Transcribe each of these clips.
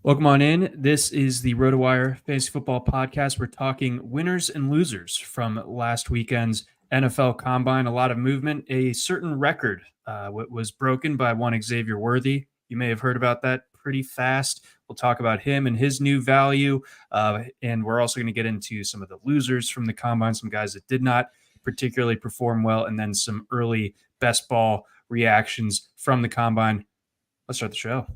Welcome on in. This is the RotoWire Fantasy Football Podcast. We're talking winners and losers from last weekend's NFL Combine. A lot of movement. A certain record was broken by one Xavier Worthy. You may have heard about that pretty fast. We'll talk about him and his new value. And we're also going to get into some of the losers from the Combine, some guys that did not particularly perform well, and then some early best ball reactions from the Combine. Let's start the show.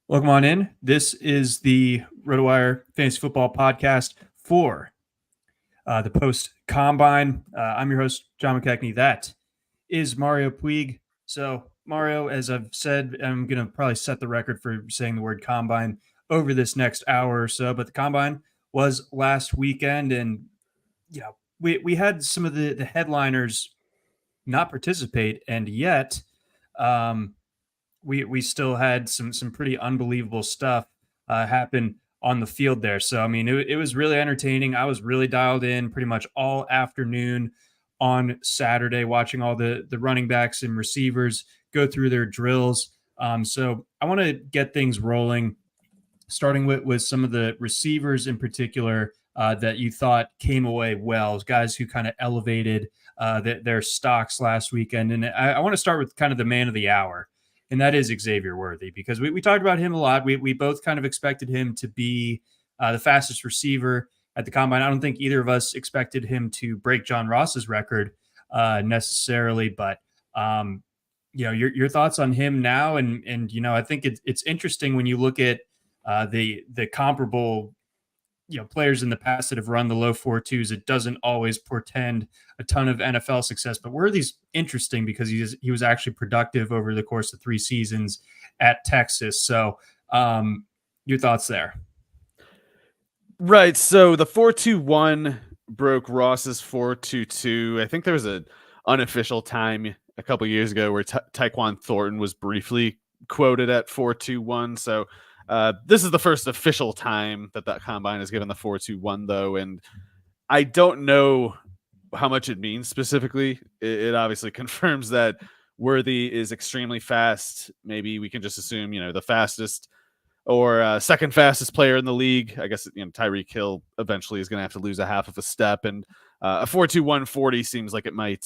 Welcome on in. This is the RotoWire Fantasy Football Podcast for the post-Combine. I'm your host, John McKechnie. That is Mario Puig. So, Mario, as I've said, I'm going to probably set the record for saying the word Combine over this next hour or so, but the Combine was last weekend, and we had some of the headliners not participate, and yet we still had some pretty unbelievable stuff happen on the field there. So, I mean, it was really entertaining. I was really dialed in pretty much all afternoon on Saturday, watching all the running backs and receivers go through their drills. So I want to get things rolling, starting with some of the receivers in particular that you thought came away well, guys who kind of elevated their stocks last weekend. And I want to start with kind of the man of the hour, and that is Xavier Worthy, because we talked about him a lot. We both kind of expected him to be the fastest receiver at the Combine. I don't think either of us expected him to break John Ross's record necessarily, but your thoughts on him now, and I think it's interesting when you look at the comparable players in the past that have run the low 4.2s. It doesn't always portend a ton of NFL success, but Worthy's interesting because he was actually productive over the course of 3 seasons at Texas. So your thoughts there? Right. So the 4.21 broke Ross's 4.22. I think there was an unofficial time a couple years ago where Tyquan Thornton was briefly quoted at 4.21. So this is the first official time that Combine has given the 4.21, though, and I don't know how much it means specifically. It obviously confirms that Worthy is extremely fast. Maybe we can just assume, the fastest or second fastest player in the league. I guess Tyreek Hill eventually is going to have to lose a half of a step, and a 4.21 40 seems like it might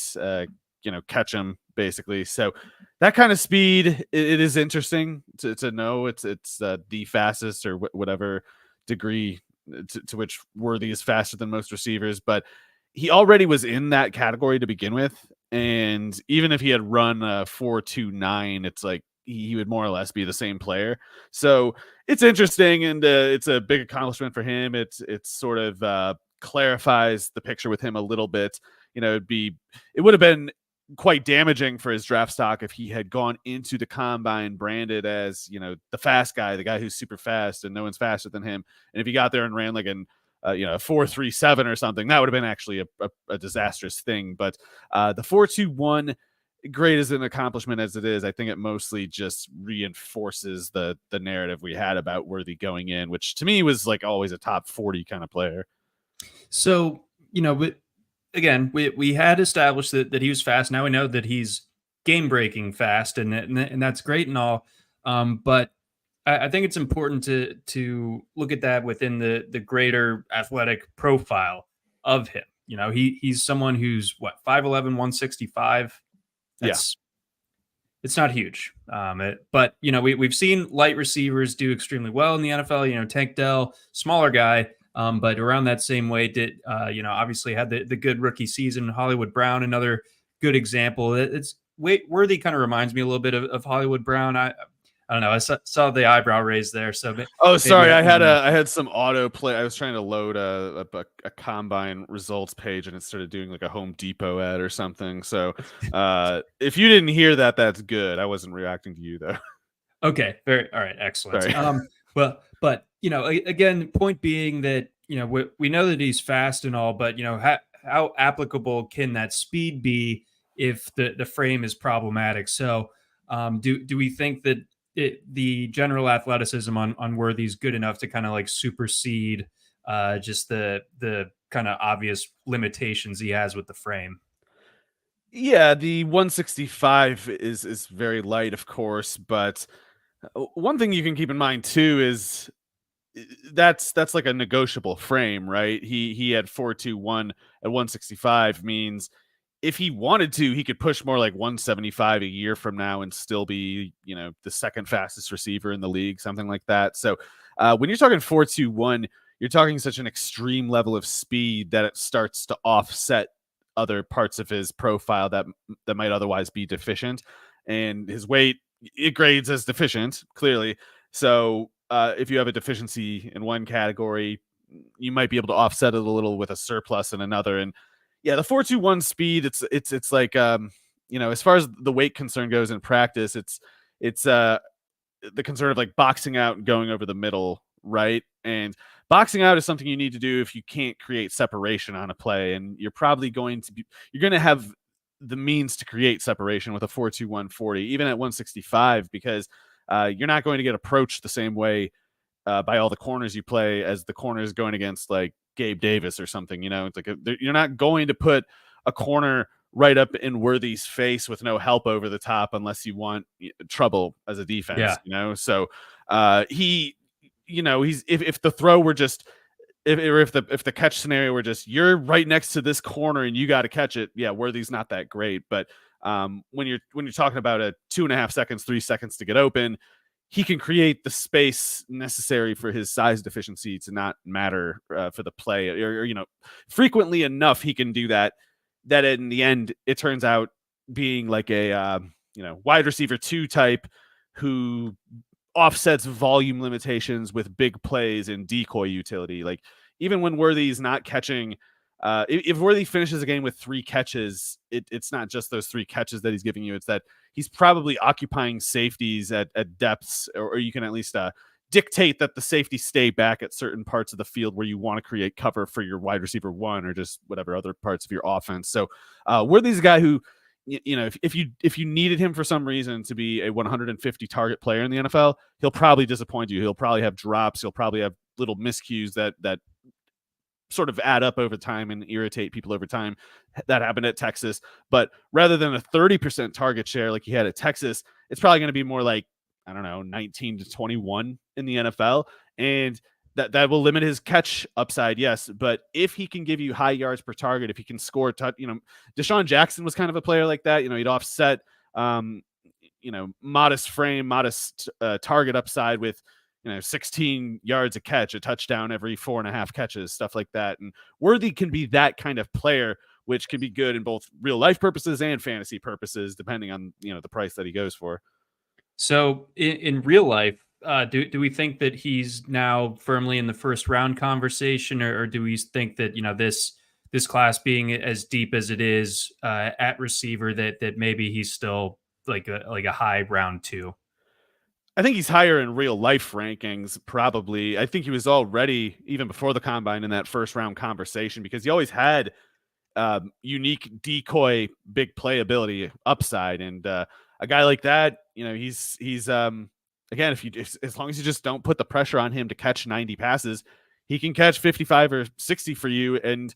catch him basically. So that kind of speed, it is interesting to know it's the fastest or whatever degree to which Worthy is faster than most receivers, but he already was in that category to begin with. And even if he had run a 4.29, it's like he would more or less be the same player. So it's interesting, and it's a big accomplishment for him. It sort of clarifies the picture with him a little bit. It would have been quite damaging for his draft stock if he had gone into the Combine branded as, the fast guy, the guy who's super fast and no one's faster than him. And if he got there and ran like a 4.37 or something, that would have been actually a disastrous thing. But the 4.21, great as an accomplishment as it is, I think it mostly just reinforces the narrative we had about Worthy going in, which to me was like always a top 40 kind of player. So, but again, we had established that he was fast. Now we know that he's game-breaking fast, and that's great and all. But I think it's important to look at that within the greater athletic profile of him. He's someone who's 5'11", 165. It's not huge. But we've seen light receivers do extremely well in the NFL. Tank Dell, smaller guy. But around that same weight, obviously had the good rookie season. Hollywood Brown, another good example. It's Worthy kind of reminds me a little bit of Hollywood Brown. I don't know. I saw the eyebrow raise there. So sorry, I had some autoplay. I was trying to load a Combine results page, and it started doing like a Home Depot ad or something. So if you didn't hear that, that's good. I wasn't reacting to you though. Okay. All right. Excellent. But again, point being that we know that he's fast and all, but how applicable can that speed be if the frame is problematic? So do we think that the general athleticism on Worthy's good enough to kind of like supersede just the kind of obvious limitations he has with the frame. Yeah, the 165 is very light, of course, but one thing you can keep in mind too is that's like a negotiable frame, right? He had 421 at 165 means if he wanted to, he could push more like 175 a year from now and still be, the second fastest receiver in the league, something like that. So when you're talking 421, you're talking such an extreme level of speed that it starts to offset other parts of his profile that might otherwise be deficient. And his weight, it grades as deficient, clearly. So if you have a deficiency in one category, you might be able to offset it a little with a surplus in another. And yeah, the 421 speed, it's like as far as the weight concern goes in practice, it's the concern of like boxing out and going over the middle, right? And boxing out is something you need to do if you can't create separation on a play, and you're going to have the means to create separation with a 421 40, even at 165, because you're not going to get approached the same way by all the corners you play as the corners going against like Gabe Davis or something. It's like you're not going to put a corner right up in Worthy's face with no help over the top unless you want trouble as a defense. So he's if the throw were just if the catch scenario were just you're right next to this corner and you got to catch it, yeah, Worthy's not that great. But when you're talking about a 2.5 seconds, 3 seconds to get open, he can create the space necessary for his size deficiency to not matter for the play, or frequently enough he can do that in the end it turns out being like a wide receiver 2 type who offsets volume limitations with big plays and decoy utility. Like even when Worthy's not catching, if Worthy finishes a game with 3 catches, it's not just those 3 catches that he's giving you. It's that he's probably occupying safeties at depths, or you can at least dictate that the safeties stay back at certain parts of the field where you want to create cover for your wide receiver 1 or just whatever other parts of your offense. So Worthy's a guy who, if you needed him for some reason to be a 150 target player in the NFL, he'll probably disappoint you. He'll probably have drops. He'll probably have little miscues that sort of add up over time and irritate people over time. That happened at Texas. But rather than a 30% target share like he had at Texas, it's probably going to be more like, I don't know, 19 to 21 in the NFL. And that will limit his catch upside, yes. But if he can give you high yards per target, if he can score, Deshaun Jackson was kind of a player like that. He'd offset, modest frame, modest target upside with, 16 yards a catch, a touchdown every 4.5 catches, stuff like that. And Worthy can be that kind of player, which can be good in both real life purposes and fantasy purposes, depending on, the price that he goes for. So in real life, do we think that he's now firmly in the first round conversation, or do we think that, this class being as deep as it is at receiver, that maybe he's still like a high round 2? I think he's higher in real life rankings, probably. I think he was already, even before the combine, in that first round conversation because he always had unique decoy, big playability upside. And a guy like that, he's again, as long as you just don't put the pressure on him to catch 90 passes, he can catch 55 or 60 for you and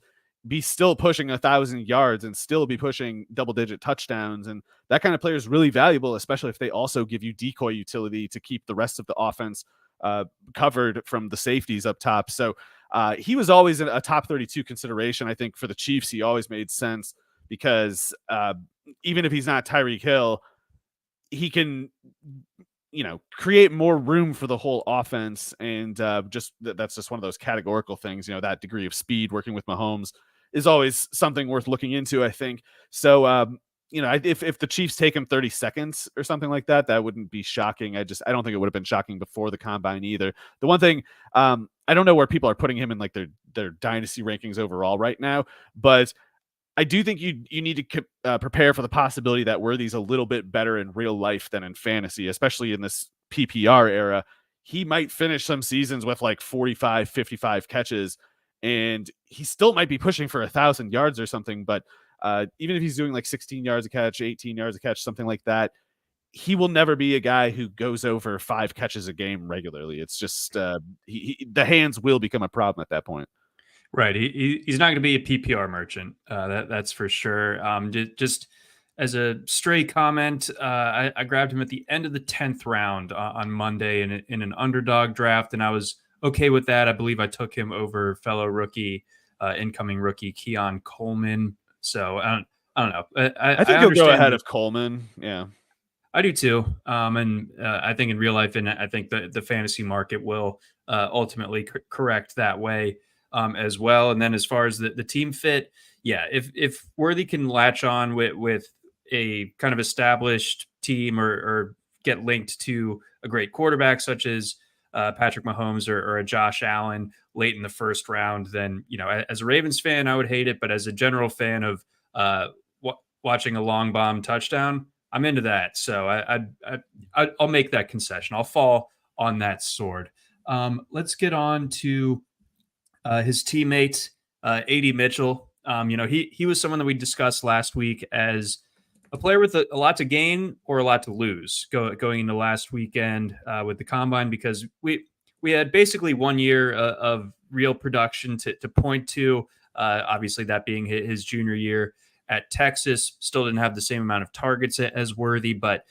be still pushing 1,000 yards and still be pushing double-digit touchdowns. And that kind of player is really valuable, especially if they also give you decoy utility to keep the rest of the offense covered from the safeties up top. So he was always a top 32 consideration. I think for the Chiefs, he always made sense because even if he's not Tyreek Hill, he can, create more room for the whole offense. And that's just one of those categorical things, that degree of speed working with Mahomes is always something worth looking into, I think. So, if the Chiefs take him 30 seconds or something like that, that wouldn't be shocking. I don't think it would have been shocking before the combine either. The one thing, I don't know where people are putting him in like their dynasty rankings overall right now, but I do think you need to prepare for the possibility that Worthy's a little bit better in real life than in fantasy, especially in this PPR era. He might finish some seasons with like 45, 55 catches, and he still might be pushing for 1,000 yards or something. But even if he's doing like 16 yards a catch, 18 yards a catch, something like that, he will never be a guy who goes over 5 catches a game regularly. It's just the hands will become a problem at that point. Right. He's not going to be a PPR merchant. That's for sure. Just as a stray comment, I grabbed him at the end of the 10th round on Monday in an underdog draft, and I was okay with that. I believe I took him over fellow rookie, incoming rookie Keon Coleman. So I don't know. I think he'll go ahead of Coleman. Yeah. I do too. And I think in real life, and I think the fantasy market will ultimately correct that way as well. And then as far as the team fit, yeah, if Worthy can latch on with a kind of established team or get linked to a great quarterback such as Patrick Mahomes or a Josh Allen late in the first round, then, as a Ravens fan, I would hate it. But as a general fan of watching a long bomb touchdown, I'm into that. So I'll make that concession. I'll fall on that sword. Let's get on to his teammate, A.D. Mitchell. He was someone that we discussed last week as a player with a lot to gain or a lot to lose going into last weekend with the combine, because we had basically 1 year of real production to point to. Obviously, that being his junior year at Texas. Still didn't have the same amount of targets as Worthy, but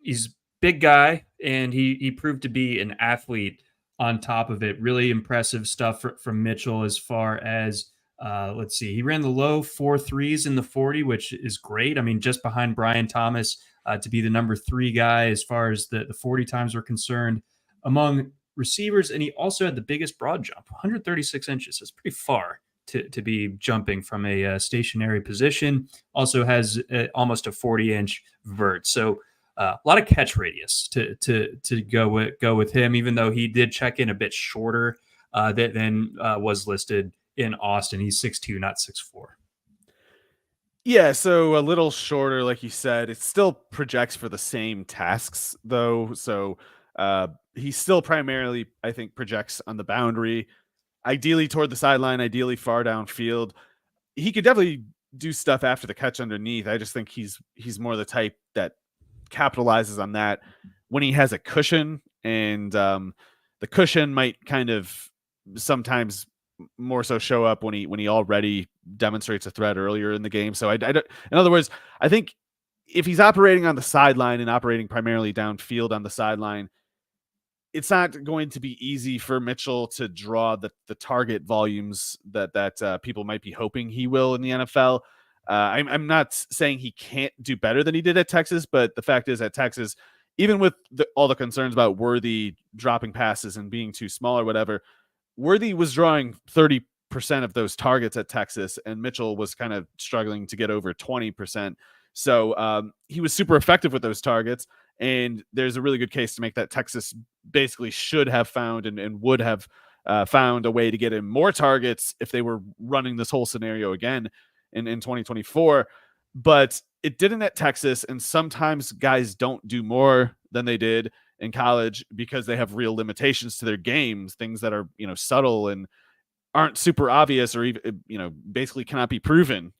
he's a big guy, and he proved to be an athlete on top of it. Really impressive stuff from Mitchell as far as, let's see, he ran the low 4.3s in the 40, which is great. I mean, just behind Brian Thomas to be the number 3 guy as far as the 40 times were concerned among receivers. And he also had the biggest broad jump, 136 inches. That's pretty far to be jumping from a stationary position. Also has almost a 40-inch vert. So a lot of catch radius to go with him, even though he did check in a bit shorter than was listed in Austin. He's 6'2", not 6'4". Yeah, so a little shorter, like you said. It still projects for the same tasks, though. So he still primarily, I think, projects on the boundary, ideally toward the sideline, ideally far downfield. He could definitely do stuff after the catch underneath. I just think he's more the type that capitalizes on that when he has a cushion, and the cushion might kind of sometimes more so show up when he already demonstrates a threat earlier in the game. So I in other words, I think if he's operating on the sideline and operating primarily downfield on the sideline, it's not going to be easy for Mitchell to draw the target volumes that people might be hoping he will in the NFL. I'm not saying he can't do better than he did at Texas, but the fact is at Texas, even with all the concerns about Worthy dropping passes and being too small or whatever, Worthy was drawing 30% of those targets at Texas, and Mitchell was kind of struggling to get over 20%. So he was super effective with those targets, and there's a really good case to make that Texas basically should have found and would have found a way to get him more targets if they were running this whole scenario again in 2024. But it didn't at Texas, and sometimes guys don't do more than they did in college because they have real limitations to their games, things that are, subtle and aren't super obvious, or even, basically cannot be proven,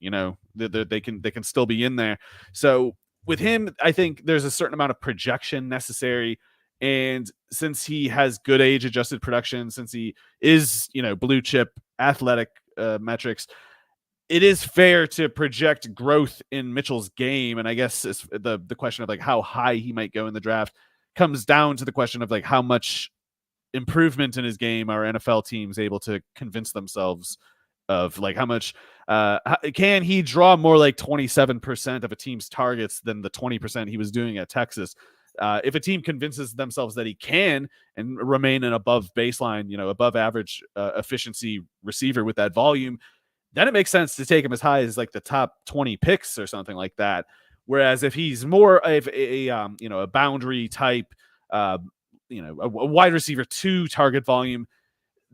that they can still be in there. So with him, I think there's a certain amount of projection necessary. And since he has good age adjusted production, since he is, blue chip athletic metrics, it is fair to project growth in Mitchell's game. And I guess it's the question of like how high he might go in the draft comes down to the question of like how much improvement in his game are NFL teams able to convince themselves of, like how much can he draw more like 27% of a team's targets than the 20% he was doing at Texas. If a team convinces themselves that he can and remain an above baseline, above average efficiency receiver with that volume, then it makes sense to take him as high as like the top 20 picks or something like that. Whereas if he's more of a boundary type, a wide receiver 2 target volume,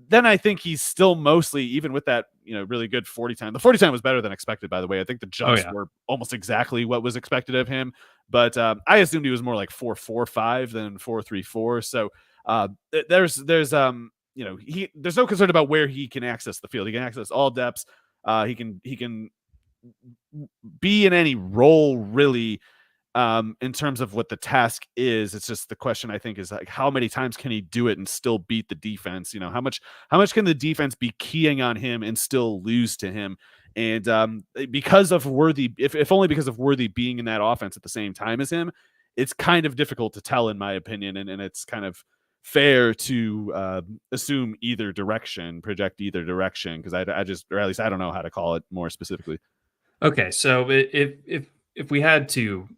then I think he's still mostly, even with that, really good 40 time. The 40 time was better than expected, by the way. I think the jumps were almost exactly what was expected of him. But I assumed he was more like 4.45 than 4.34. So there's no concern about where he can access the field. He can access all depths. He can be in any role really, in terms of what the task is. It's just the question, I think, is like, how many times can he do it and still beat the defense? How much can the defense be keying on him and still lose to him? And because of Worthy, if only because of Worthy being in that offense at the same time as him, it's kind of difficult to tell, in my opinion. And it's kind of fair to assume either direction, project either direction, because I just, or at least I don't know how to call it more specifically. Okay, so if we had to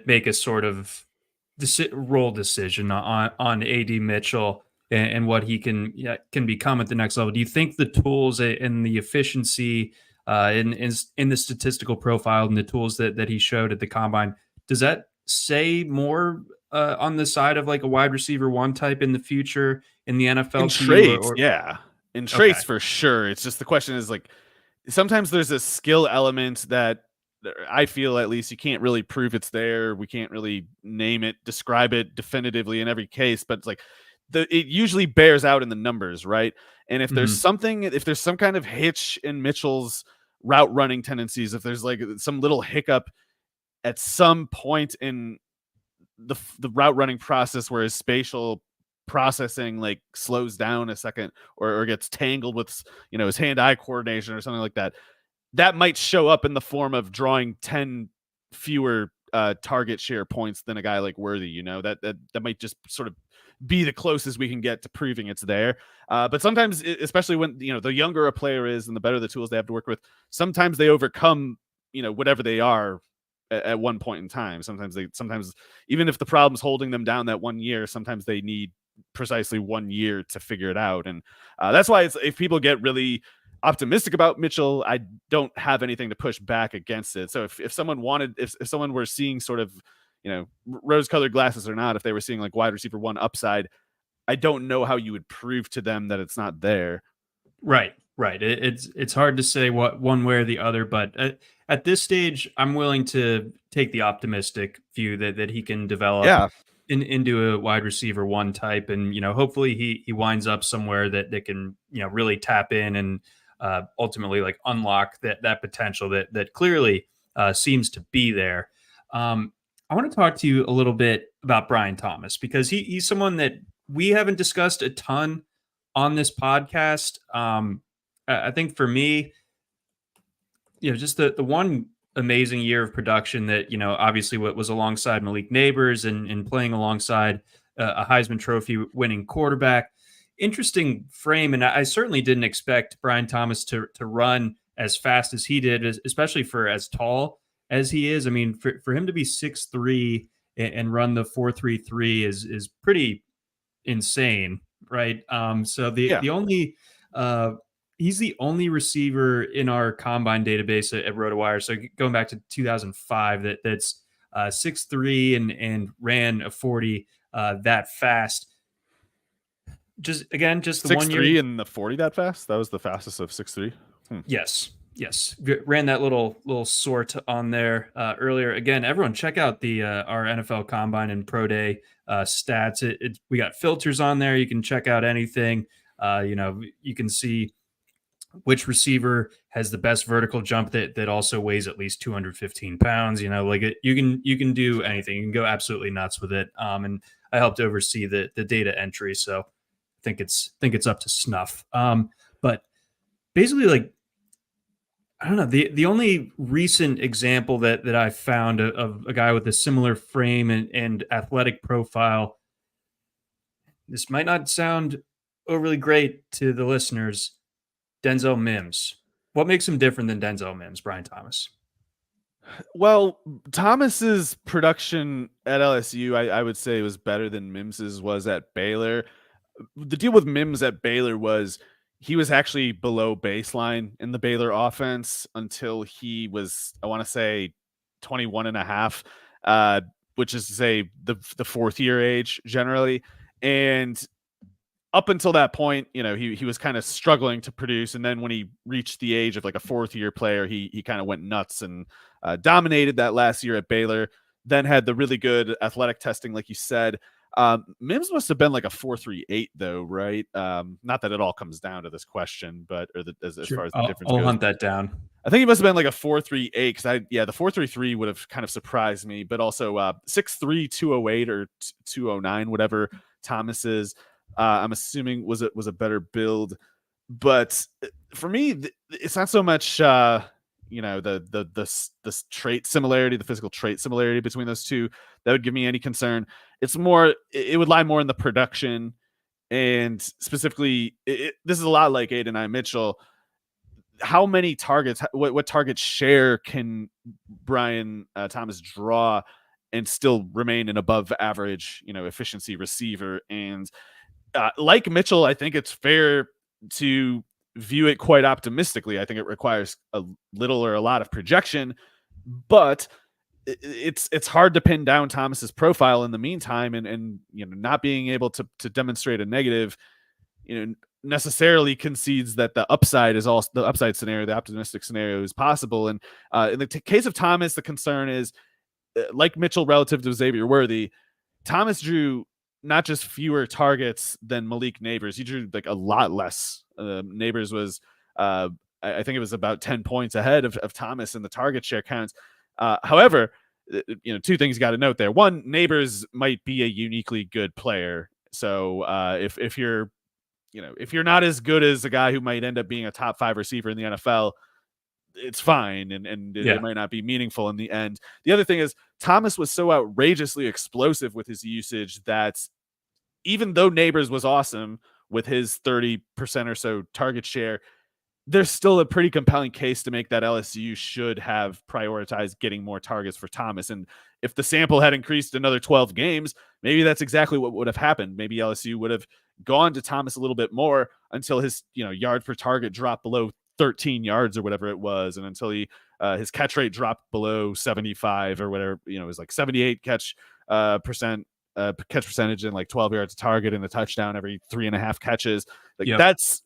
make a sort of role decision on AD Mitchell and what he can become at the next level, do you think the tools and the efficiency in the statistical profile and the tools that he showed at the combine, does that say more on the side of like a wide receiver one type in the future in the NFL? In traits, yeah. In traits, for sure. It's just the question is like, sometimes there's a skill element that I feel, at least, you can't really prove it's there. We can't really name it, describe it definitively in every case, but it's like it usually bears out in the numbers, right? And if there's something, if there's some kind of hitch in Mitchell's route running tendencies, if there's like some little hiccup at some point in the route running process where his spatial processing like slows down a second or gets tangled with his hand-eye coordination or something like that, that might show up in the form of drawing 10 fewer target share points than a guy like Worthy. That might just sort of be the closest we can get to proving it's there. But sometimes, especially when the younger a player is and the better the tools they have to work with, sometimes they overcome whatever they are at one point in time. Sometimes even if the problem's holding them down that 1 year, sometimes they need precisely 1 year to figure it out. And that's why if people get really optimistic about Mitchell, I don't have anything to push back against it. So if someone were seeing sort of rose-colored glasses or not, if they were seeing like wide receiver one upside, I don't know how you would prove to them that it's not there. Right. It's hard to say what one way or the other, but at this stage, I'm willing to take the optimistic view that he can develop into a wide receiver one type, and hopefully he winds up somewhere that can really tap in and ultimately like unlock that potential that clearly seems to be there. I want to talk to you a little bit about Brian Thomas, because he's someone that we haven't discussed a ton on this podcast. I think for me, just the one amazing year of production that, obviously what was alongside Malik Neighbors and playing alongside a Heisman Trophy winning quarterback. Interesting frame. And I certainly didn't expect Brian Thomas to run as fast as he did, especially for as tall as he is. I mean, for him to be 6'3" and run the 4.33 is pretty insane, right? So the only he's the only receiver in our combine database at RotoWire. So going back to 2005, that's 6'3" and ran a 40 that fast. Just the 1 year. 6'3" and the 40 that fast? That was the fastest of 6'3"? Yes. Ran that little sort on there earlier. Again, everyone check out the our NFL Combine and Pro Day stats. We got filters on there. You can check out anything. You can see which receiver has the best vertical jump that also weighs at least 215 pounds. You can do anything. You can go absolutely nuts with it. And I helped oversee the data entry, so I think it's up to snuff. But basically, like, I don't know, the only recent example that I found of a guy with a similar frame and athletic profile, this might not sound overly great to the listeners, Denzel Mims. What makes him different than Denzel Mims, Brian Thomas? Well, Thomas's production at LSU, I would say, was better than Mims's was at Baylor. The deal with Mims at Baylor was he was actually below baseline in the Baylor offense until he was, I want to say, 21 and a half, which is to say the fourth year age generally. And up until that point, he was kind of struggling to produce. And then when he reached the age of like a fourth year player, he kind of went nuts and dominated that last year at Baylor, then had the really good athletic testing, like you said. Mims must have been like a 4.38 though, right? Not that it all comes down to this question, but as Sure. far as the difference I'll goes. hunt that down. I think he must have been like a 4.38 because the 4.33 would have kind of surprised me, but also 6'3", 208 or 209, whatever Thomas is. I'm assuming was a better build, but for me, it's not so much the trait similarity, the physical trait similarity between those two that would give me any concern. It's more, it would lie more in the production, and specifically, this is a lot like Adonai Mitchell. How many targets, what target share can Brian Thomas draw and still remain an above average, efficiency receiver? And like Mitchell, I think it's fair to view it quite optimistically. I think it requires a little or a lot of projection, but it's hard to pin down Thomas's profile in the meantime, and not being able to demonstrate a negative, necessarily concedes that the upside is also the upside scenario, the optimistic scenario is possible. And in the case of Thomas, the concern is like Mitchell relative to Xavier Worthy, Thomas drew not just fewer targets than Malik Neighbors. He drew like a lot less. Neighbors was, I think it was about 10 points ahead of Thomas in the target share counts. However, two things you got to note there. One, Neighbors might be a uniquely good player. So if you're not as good as a guy who might end up being a top 5 receiver in the NFL, it's fine, and it might not be meaningful in the end. The other thing is Thomas was so outrageously explosive with his usage that even though Neighbors was awesome with his 30% or so target share, there's still a pretty compelling case to make that LSU should have prioritized getting more targets for Thomas. And if the sample had increased another 12 games, maybe that's exactly what would have happened. Maybe LSU would have gone to Thomas a little bit more until his yards per target dropped below 13 yards or whatever it was, and until his catch rate dropped below 75 or whatever. It was like 78 catch percentage and like 12 yards a target and a touchdown every 3.5 catches. Like that's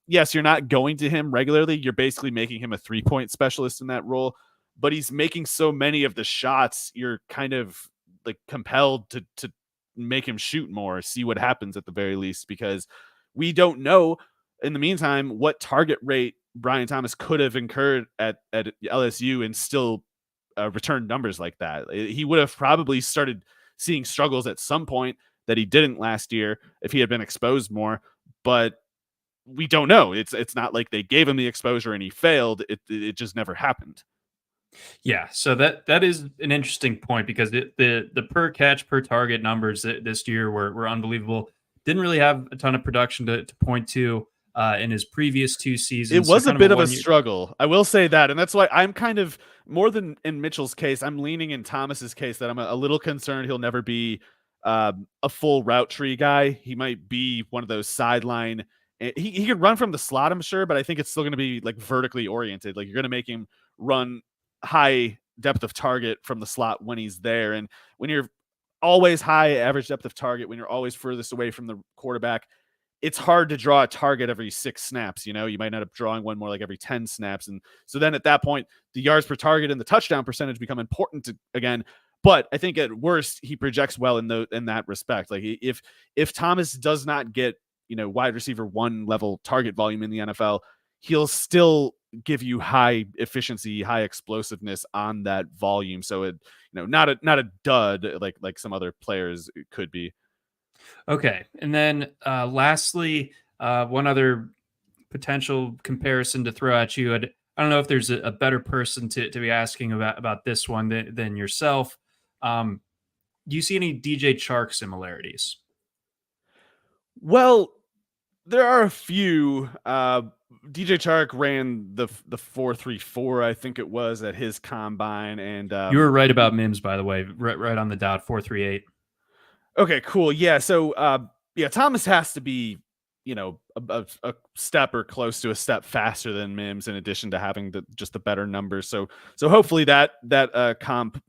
yes, you're not going to him regularly. You're basically making him a 3-point specialist in that role, but he's making so many of the shots. You're kind of like compelled to make him shoot more, see what happens at the very least, because we don't know in the meantime what target rate Brian Thomas could have incurred at LSU and still return numbers like that. He would have probably started seeing struggles at some point that he didn't last year if he had been exposed more, but we don't know. It's not like they gave him the exposure and he failed. It just never happened. Yeah, so that is an interesting point, because the per catch, per target numbers this year were unbelievable. Didn't really have a ton of production to point to in his previous 2 seasons. It was a bit of a struggle, I will say that, and that's why I'm kind of, more than in Mitchell's case, I'm leaning in Thomas's case that I'm a little concerned he'll never be a full route tree guy. He might be one of those sideline. He could run from the slot, I'm sure, but I think it's still going to be like vertically oriented. Like you're going to make him run high depth of target from the slot when he's there, and when you're always high average depth of target, when you're always furthest away from the quarterback, it's hard to draw a target every 6 snaps. You might end up drawing one more like every 10 snaps. And so then at that point, the yards per target and the touchdown percentage become important again. But I think at worst, he projects well in that respect. Like if Thomas does not get, wide receiver 1 level target volume in the NFL, he'll still give you high efficiency, high explosiveness on that volume. So it, not a dud like some other players could be. Okay. And then lastly, one other potential comparison to throw at you. I don't know if there's a better person to be asking about this one than yourself. Do you see any DJ Chark similarities? Well, there are a few. DJ Chark ran the 4.34, I think it was, at his combine, and you were right about Mims, by the way, right on the dot, 4.38. Okay, cool. Yeah, so Thomas has to be, a step or close to a step faster than Mims, in addition to having just the better numbers. So hopefully that comp,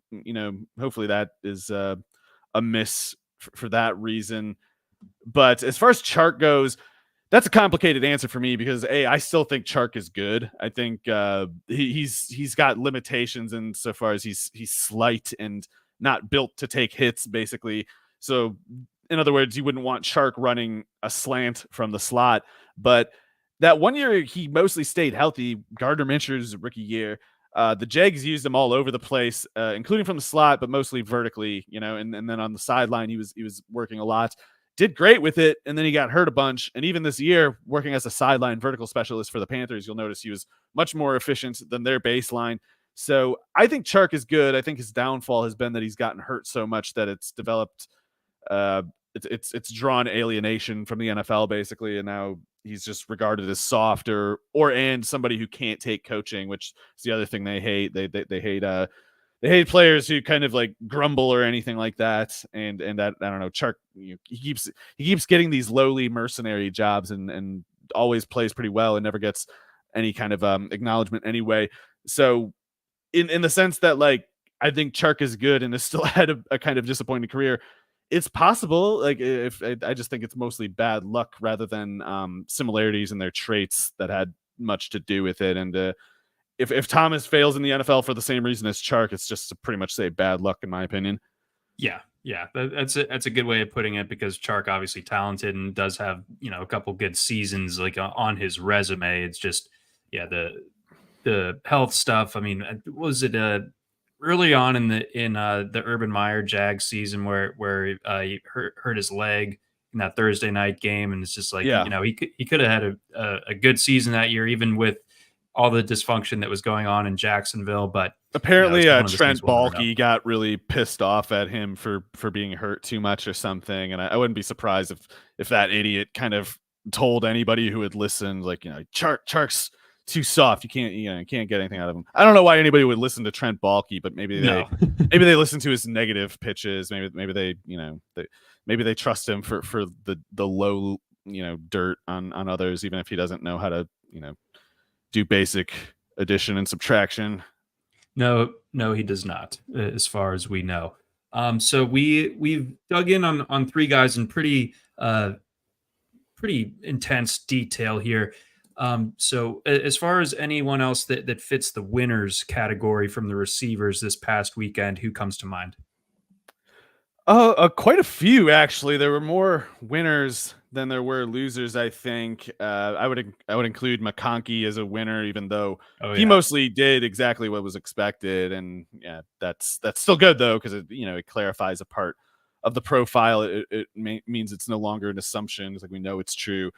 hopefully that is a miss for that reason. But as far as Chark goes, that's a complicated answer for me, because I still think Chark is good. I think he's got limitations insofar as he's slight and not built to take hits, basically. So in other words, you wouldn't want Chark running a slant from the slot. But that 1 year he mostly stayed healthy. Gardner Minshew's rookie year. The Jags used him all over the place, including from the slot, but mostly vertically, and then on the sideline, he was working a lot. Did great with it, and then he got hurt a bunch. And even this year, working as a sideline vertical specialist for the Panthers, you'll notice he was much more efficient than their baseline. So I think Chark is good. I think his downfall has been that he's gotten hurt so much that it's developed, it's drawn alienation from the NFL basically, and now he's just regarded as soft and somebody who can't take coaching, which is the other thing they hate. They hate players who kind of like grumble or anything like that. And that, I don't know, Chark, he keeps getting these lowly mercenary jobs and always plays pretty well and never gets any kind of acknowledgement anyway. So in the sense that, like, I think Chark is good and has still had a kind of disappointing career, it's possible. Like, if I just think it's mostly bad luck rather than similarities in their traits that had much to do with it. And if Thomas fails in the NFL for the same reason as Chark, it's just to pretty much say bad luck, in my opinion. Yeah, that's a good way of putting it, because Chark obviously talented and does have a couple good seasons like on his resume. It's just the health stuff. I mean, was it early on in the Urban Meyer Jags season where he hurt his leg in that Thursday night game, and it's just like he could have had a good season that year, even with all the dysfunction that was going on in Jacksonville. But apparently Trent Baalke got really pissed off at him for being hurt too much or something, and I wouldn't be surprised if that idiot kind of told anybody who would listen, like, Chark's too soft, you can't get anything out of him. I don't know why anybody would listen to Trent Baalke, but maybe they listen to his negative pitches. Maybe they trust him for the low dirt on others, even if he doesn't know how to do basic addition and subtraction. No, he does not, as far as we know. So we've dug in on three guys in pretty intense detail here. So as far as anyone else that fits the winners category from the receivers this past weekend, who comes to mind? Quite a few, actually. There were more winners than there were losers, I think. I would include McConkey as a winner, even though he mostly did exactly what was expected. And yeah, that's still good though, because it clarifies a part of the profile. It means it's no longer an assumption. It's like we know it's true.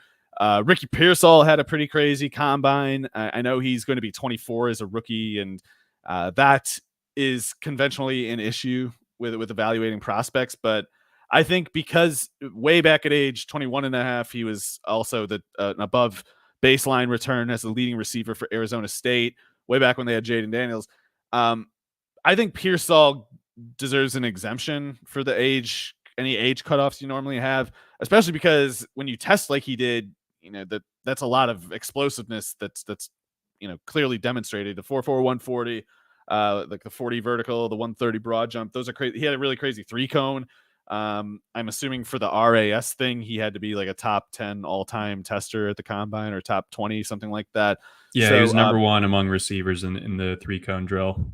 Ricky Pearsall had a pretty crazy combine. I know he's going to be 24 as a rookie, and that is conventionally an issue with evaluating prospects. But I think because way back at age 21 and a half, he was also an above baseline return as the leading receiver for Arizona State, way back when they had Jaden Daniels. I think Pearsall deserves an exemption for any age cutoffs you normally have, especially because when you test like he did, that's a lot of explosiveness that's clearly demonstrated. The 4.4 140, like the 40 vertical, the 130 broad jump, those are crazy. He had a really crazy 3-cone. I'm assuming for the RAS thing, he had to be like a top 10 all-time tester at the combine, or top 20, something like that. Yeah, so, he was number one among receivers in the 3-cone drill.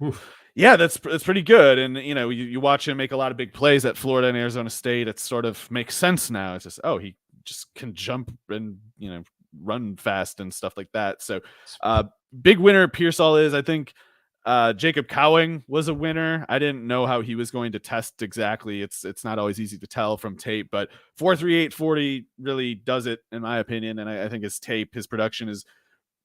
Oof. Yeah, that's pretty good. And you watch him make a lot of big plays at Florida and Arizona State. It sort of makes sense now. It's just, he just can jump and run fast and stuff like that. So big winner Pearsall is. I think Jacob Cowing was a winner. I didn't know how he was going to test exactly. It's not always easy to tell from tape, but 4.38 40 really does it, in my opinion. And I think his production is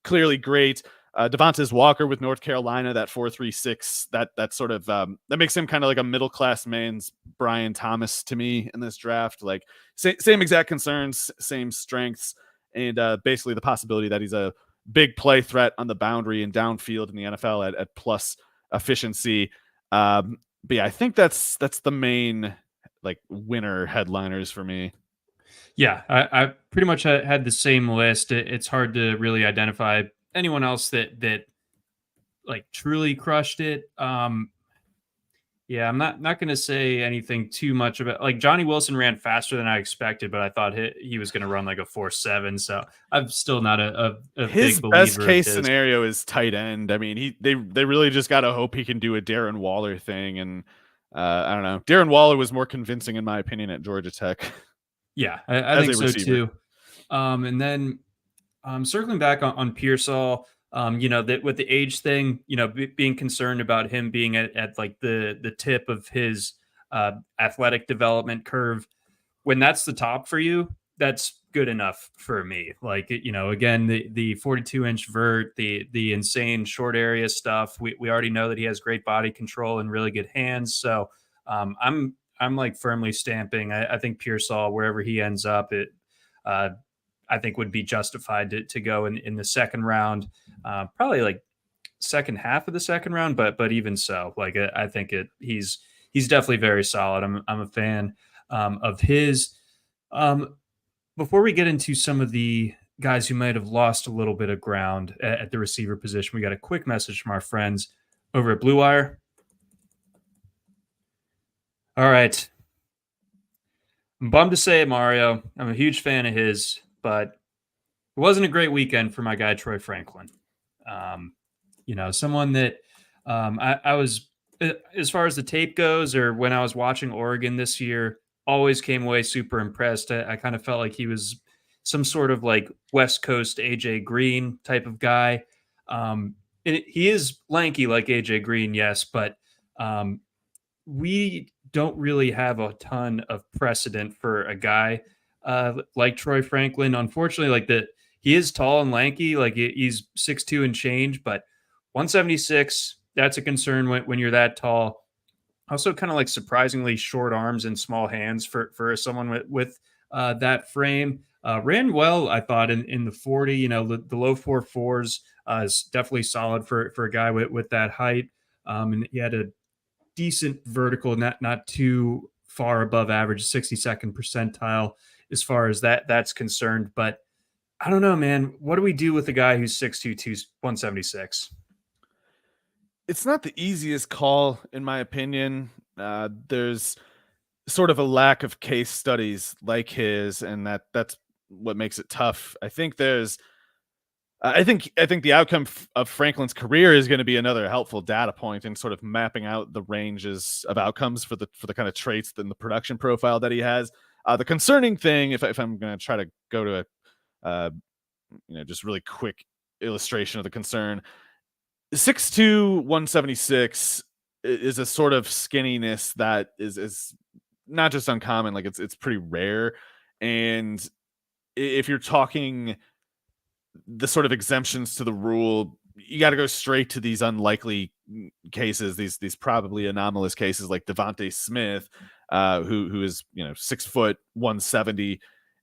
clearly great. Devontae Walker with North Carolina, that 4.36, that sort of that makes him kind of like a middle class man's Brian Thomas to me in this draft. Like same exact concerns, same strengths, and basically the possibility that he's a big play threat on the boundary and downfield in the NFL at plus efficiency. But yeah, I think that's the main like winner headliners for me. Yeah, I pretty much had the same list. It's hard to really identify anyone else that like truly crushed it. Yeah, I'm not going to say anything too much about, like, Johnny Wilson ran faster than I expected, but I thought he was going to run like a 4.7. So I'm still not a his big believer. Best case scenario is tight end. I mean, they really just got to hope he can do a Darren Waller thing, and I don't know. Darren Waller was more convincing in my opinion at Georgia Tech. Yeah, I think so too. And then circling back on Pearsall, that with the age thing, being concerned about him being at like the tip of his athletic development curve. When that's the top for you, that's good enough for me. Like, again, the 42-inch vert, the insane short area stuff. We already know that he has great body control and really good hands. So I'm like firmly stamping. I think Pearsall, wherever he ends up, I think would be justified to go in the second round, probably like second half of the second round. But even so, like I think he's definitely very solid. I'm a fan of his. Before we get into some of the guys who might have lost a little bit of ground at the receiver position, we got a quick message from our friends over at Blue Wire. All right. I'm bummed to say it, Mario. I'm a huge fan of his, but it wasn't a great weekend for my guy, Troy Franklin. Someone that I was, as far as the tape goes, or when I was watching Oregon this year, always came away super impressed. I kind of felt like he was some sort of like West Coast AJ Green type of guy. He is lanky like AJ Green, yes, but we don't really have a ton of precedent for a guy like Troy Franklin. Unfortunately, he is tall and lanky, like he's 6'2" and change, but 176, that's a concern when you're that tall. Also kind of like surprisingly short arms and small hands for someone with that frame. Ran well, I thought, in the 40, the low 4.4s is definitely solid for a guy with that height. And he had a decent vertical, not too far above average, 62nd percentile as far as that's concerned. But I don't know, man. What do we do with a guy who's 6'2", 176? It's not the easiest call, in my opinion. There's sort of a lack of case studies like his, and that's what makes it tough. I think the outcome of Franklin's career is going to be another helpful data point in sort of mapping out the ranges of outcomes for the kind of traits and the production profile that he has. The concerning thing, if I'm going to try to go to a just really quick illustration of the concern, 6'2", 176 is a sort of skinniness that is not just uncommon, like it's pretty rare. And if you're talking the sort of exemptions to the rule, you got to go straight to these unlikely cases, these probably anomalous cases like Devontae Smith, who is 6 foot 170.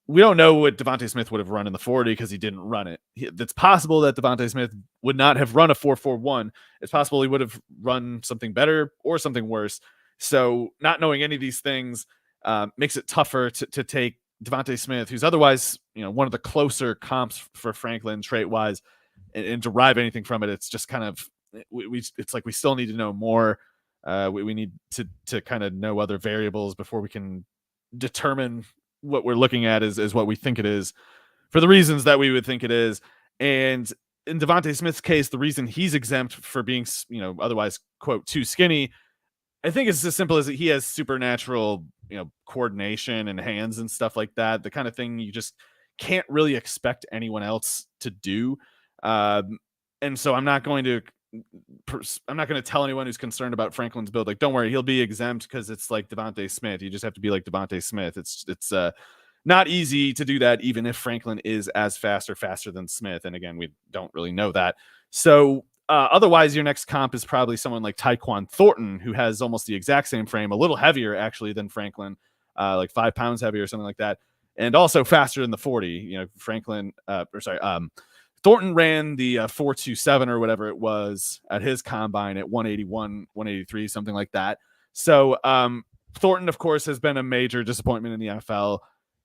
We don't know what Devontae Smith would have run in the 40 because he didn't run it. It's possible that Devontae Smith would not have run a 4.41. It's possible he would have run something better or something worse. So not knowing any of these things makes it tougher to take Devontae Smith, who's otherwise one of the closer comps for Franklin trait-wise, and derive anything from it. It's just kind of it's like we still need to know more. We need to kind of know other variables before we can determine what we're looking at is what we think it is, for the reasons that we would think it is. And in Devontae Smith's case, the reason he's exempt for being, otherwise, quote, too skinny, I think it's as simple as that he has supernatural, coordination and hands and stuff like that. The kind of thing you just can't really expect anyone else to do. And so I'm not going to tell anyone who's concerned about Franklin's build, like, don't worry, he'll be exempt because it's like Devontae Smith. You just have to be like Devontae Smith. It's not easy to do that, even if Franklin is as fast or faster than Smith. And again, we don't really know that. So otherwise, your next comp is probably someone like Tyquan Thornton, who has almost the exact same frame, a little heavier actually than Franklin, like 5 pounds heavier or something like that, and also faster than the 40. Thornton ran the 4.27 or whatever it was at his combine at 181, 183, something like that. So Thornton, of course, has been a major disappointment in the NFL.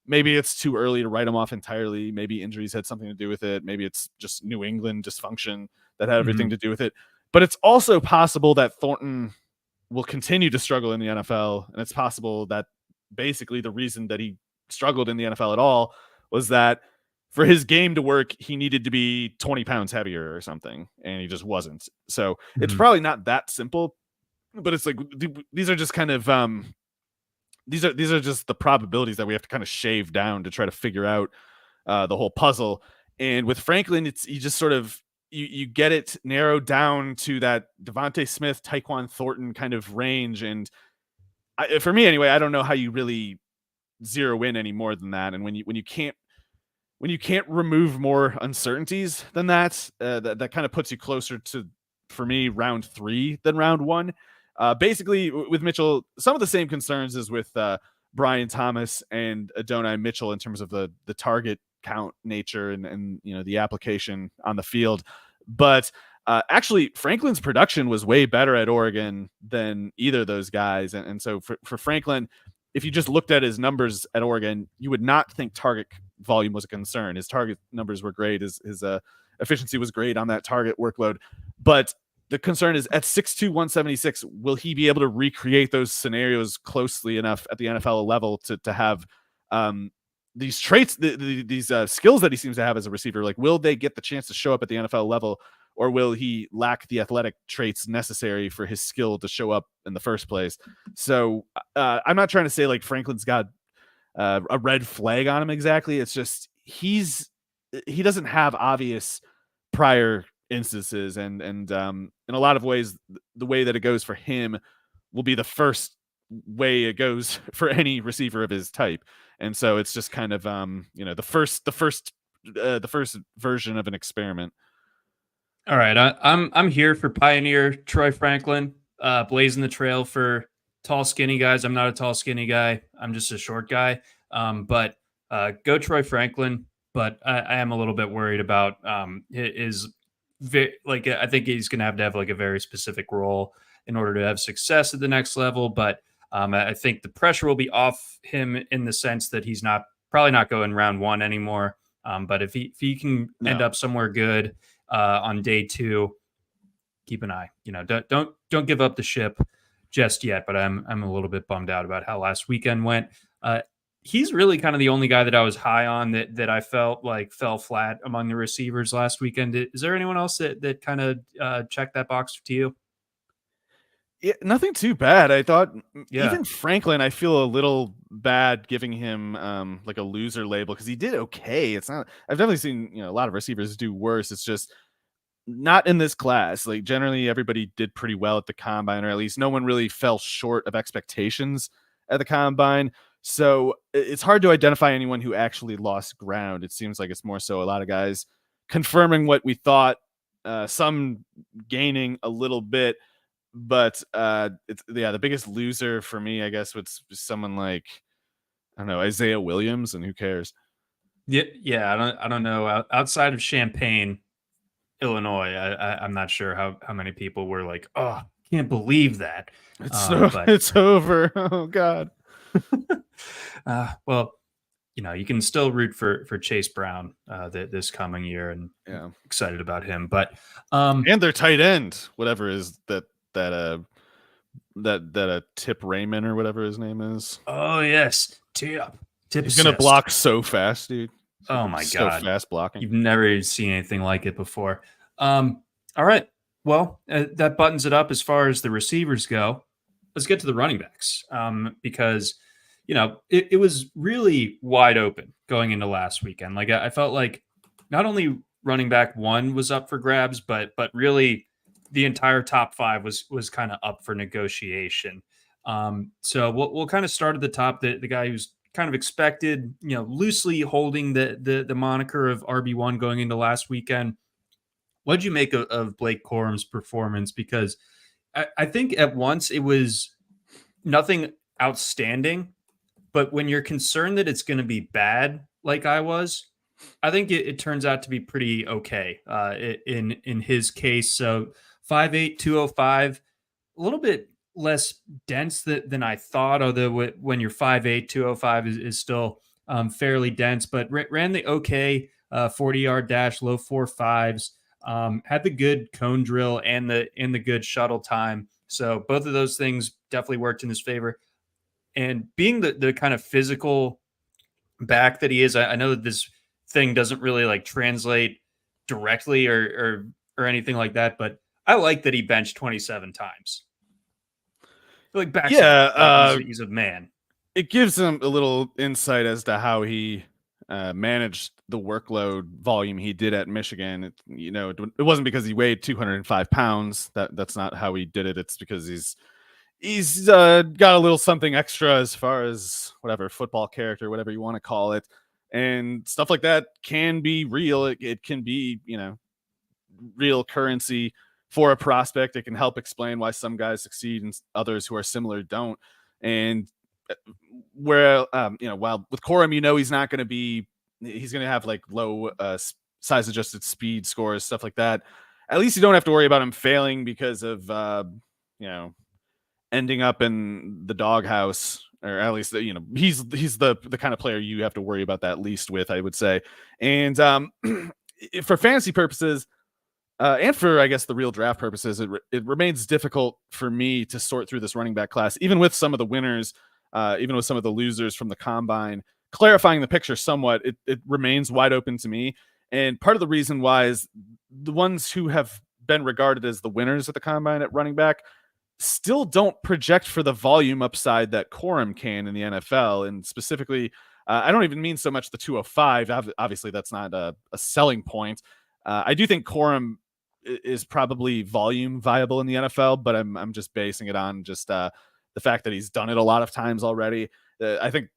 Maybe it's too early to write him off entirely. Maybe injuries had something to do with it. Maybe it's just New England dysfunction that had everything to do with it. But it's also possible that Thornton will continue to struggle in the NFL. And it's possible that basically the reason that he struggled in the NFL at all was that for his game to work, he needed to be 20 pounds heavier or something, and he just wasn't. So it's probably not that simple. but it's like these are just kind of these are just the probabilities that we have to kind of shave down to try to figure out the whole puzzle. And with Franklin, it's you just sort of you get it narrowed down to that Devontae Smith, Tyquan Thornton kind of range. And for me anyway, I don't know how you really zero in any more than that. And when you can't remove more uncertainties than that, that kind of puts you closer to, for me, round 3 than round 1. Basically, with Mitchell, some of the same concerns as with Brian Thomas and Adonai Mitchell in terms of the target count nature and the application on the field. But actually, Franklin's production was way better at Oregon than either of those guys. And so for Franklin, if you just looked at his numbers at Oregon, you would not think target volume was a concern. His target numbers were great. His efficiency was great on that target workload. But the concern is at 6'2", 176, will he be able to recreate those scenarios closely enough at the NFL level to have these traits, these skills that he seems to have as a receiver? Like, will they get the chance to show up at the NFL level, or will he lack the athletic traits necessary for his skill to show up in the first place? So I'm not trying to say like Franklin's got a red flag on him exactly. It's just he doesn't have obvious prior instances, and in a lot of ways, the way that it goes for him will be the first way it goes for any receiver of his type. And so it's just kind of the first version of an experiment. All right, I'm here for Pioneer Troy Franklin, blazing the trail for tall, skinny guys. I'm not a tall, skinny guy. I'm just a short guy. But go Troy Franklin. But I am a little bit worried about his I think he's going to have like a very specific role in order to have success at the next level. But I think the pressure will be off him in the sense that he's probably not going round 1 anymore. But if he can end up somewhere good on day 2, keep an eye. Don't give up the ship just yet. But I'm a little bit bummed out about how last weekend went. He's really kind of the only guy that I was high on that I felt like fell flat among the receivers last weekend. Is there anyone else that kind of checked that box to you? Yeah, nothing too bad. I thought even Franklin, I feel a little bad giving him like a loser label because he did okay. It's not. I've definitely seen a lot of receivers do worse. It's just not in this class. Like generally, everybody did pretty well at the combine, or at least no one really fell short of expectations at the combine. So it's hard to identify anyone who actually lost ground. It seems like it's more so a lot of guys confirming what we thought, some gaining a little bit. But the biggest loser for me, I guess, was someone like, I don't know, Isaiah Williams, and who cares? Yeah. I don't know. Outside of Champaign, Illinois, I'm not sure how many people were like, oh, can't believe that. It's over. Oh God. Well, you can still root for Chase Brown this coming year, and excited about him. But and their tight end, whatever is that Tip Raymond or whatever his name is. Oh yes, Tip. He's gonna block so fast, dude. Oh my so God, fast blocking. You've never seen anything like it before. All right, well, that buttons it up as far as the receivers go. Let's get to the running backs, because it was really wide open going into last weekend. Like I felt like not only running back 1 was up for grabs, but really the entire top 5 was kind of up for negotiation. So we'll kind of start at the top. The guy who's kind of expected, loosely holding the moniker of RB1 going into last weekend. What did you make of Blake Corum's performance? Because I think at once it was nothing outstanding, but when you're concerned that it's going to be bad, like I was, I think it turns out to be pretty okay in his case. So 5'8", 205, a little bit less dense than I thought, although when you're 5'8", 205 is still fairly dense, but ran the okay 40-yard dash, low 4.5s, had the good cone drill and the good shuttle time. So both of those things definitely worked in his favor. And being the kind of physical back that he is, I know that this thing doesn't really like translate directly or anything like that, but I like that he benched 27 times. Like backs it up. Like Yeah, he's a man. it gives him a little insight as to how he managed the workload volume he did at Michigan. It wasn't because he weighed 205 pounds. That's not how he did it. It's because he's got a little something extra as far as whatever football character, whatever you want to call it, and stuff like that can be real. It can be real currency for a prospect. It can help explain why some guys succeed and others who are similar don't. And while with Corum, he's not going to be, he's going to have like low size adjusted speed scores, stuff like that. At least you don't have to worry about him failing because of, ending up in the doghouse, or at least, he's the kind of player you have to worry about that least with, I would say. And for fantasy purposes, and for, I guess, the real draft purposes, it remains difficult for me to sort through this running back class, even with some of the winners, even with some of the losers from the combine, clarifying the picture somewhat. It remains wide open to me. And part of the reason why is the ones who have been regarded as the winners at the combine at running back still don't project for the volume upside that Corum can in the NFL. And specifically, I don't even mean so much the 205. Obviously, that's not a selling point. I do think Corum is probably volume viable in the NFL, but I'm just basing it on just the fact that he's done it a lot of times already. I think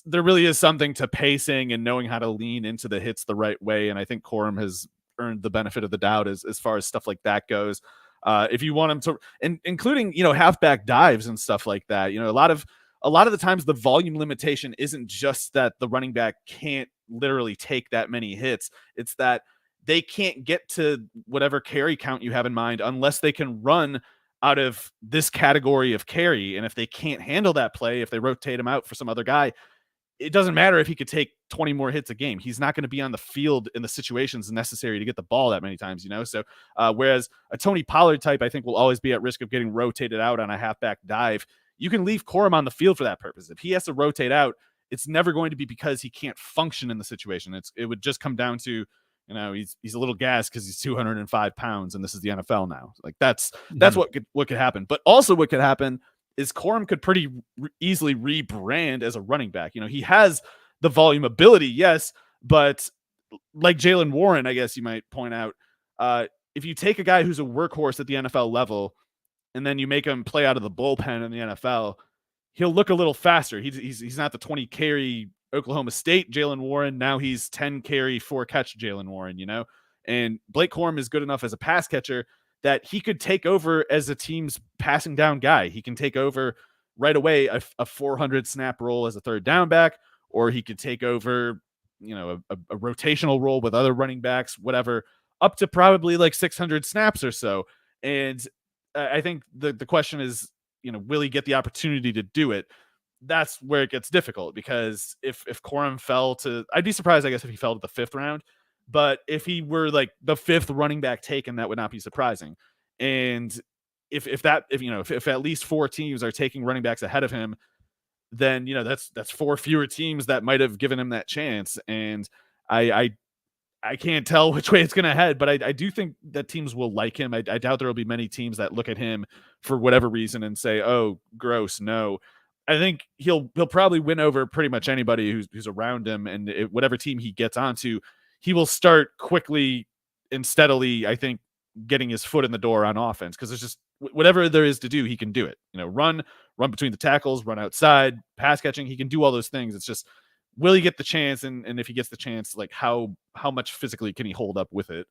there really is something to pacing and knowing how to lean into the hits the right way, and I think Corum has earned the benefit of the doubt as far as stuff like that goes. If you want him to, including halfback dives and stuff like that, a lot of the times the volume limitation isn't just that the running back can't literally take that many hits; it's that they can't get to whatever carry count you have in mind unless they can run out of this category of carry. And if they can't handle that play, if they rotate him out for some other guy, it doesn't matter if he could take 20 more hits a game. He's not going to be on the field in the situations necessary to get the ball that many times, So whereas a Tony Pollard type, I think, will always be at risk of getting rotated out on a halfback dive. You can leave Corum on the field for that purpose. If he has to rotate out, it's never going to be because he can't function in the situation. It would just come down to, he's a little gassed because he's 205 pounds and this is the NFL now. Like that's what could happen. But also what could happen is Corum could pretty easily rebrand as a running back. He has the volume ability, yes, but like Jaylen Warren, I guess you might point out, if you take a guy who's a workhorse at the NFL level and then you make him play out of the bullpen in the NFL, he'll look a little faster. He's not the 20 carry Oklahoma State Jaylen Warren. Now he's 10 carry 4 catch Jaylen Warren, and Blake Corum is good enough as a pass catcher that he could take over as a team's passing down guy. He can take over right away a 400 snap role as a third down back, or he could take over, a rotational role with other running backs, whatever, up to probably like 600 snaps or so. And I think the question is, will he get the opportunity to do it? That's where it gets difficult, because if Corum fell to, I'd be surprised, I guess, if he fell to the 5th round. But if he were like the 5th running back taken, that would not be surprising. And if at least 4 teams are taking running backs ahead of him, then that's 4 fewer teams that might have given him that chance. And I can't tell which way it's going to head, but I do think that teams will like him. I doubt there will be many teams that look at him for whatever reason and say, "Oh, gross, no." I think he'll probably win over pretty much anybody who's around him, and whatever team he gets onto, he will start quickly and steadily, I think, getting his foot in the door on offense, because there's just whatever there is to do, he can do it. Run between the tackles, run outside, pass catching. He can do all those things. It's just, will he get the chance? And if he gets the chance, like how much physically can he hold up with it?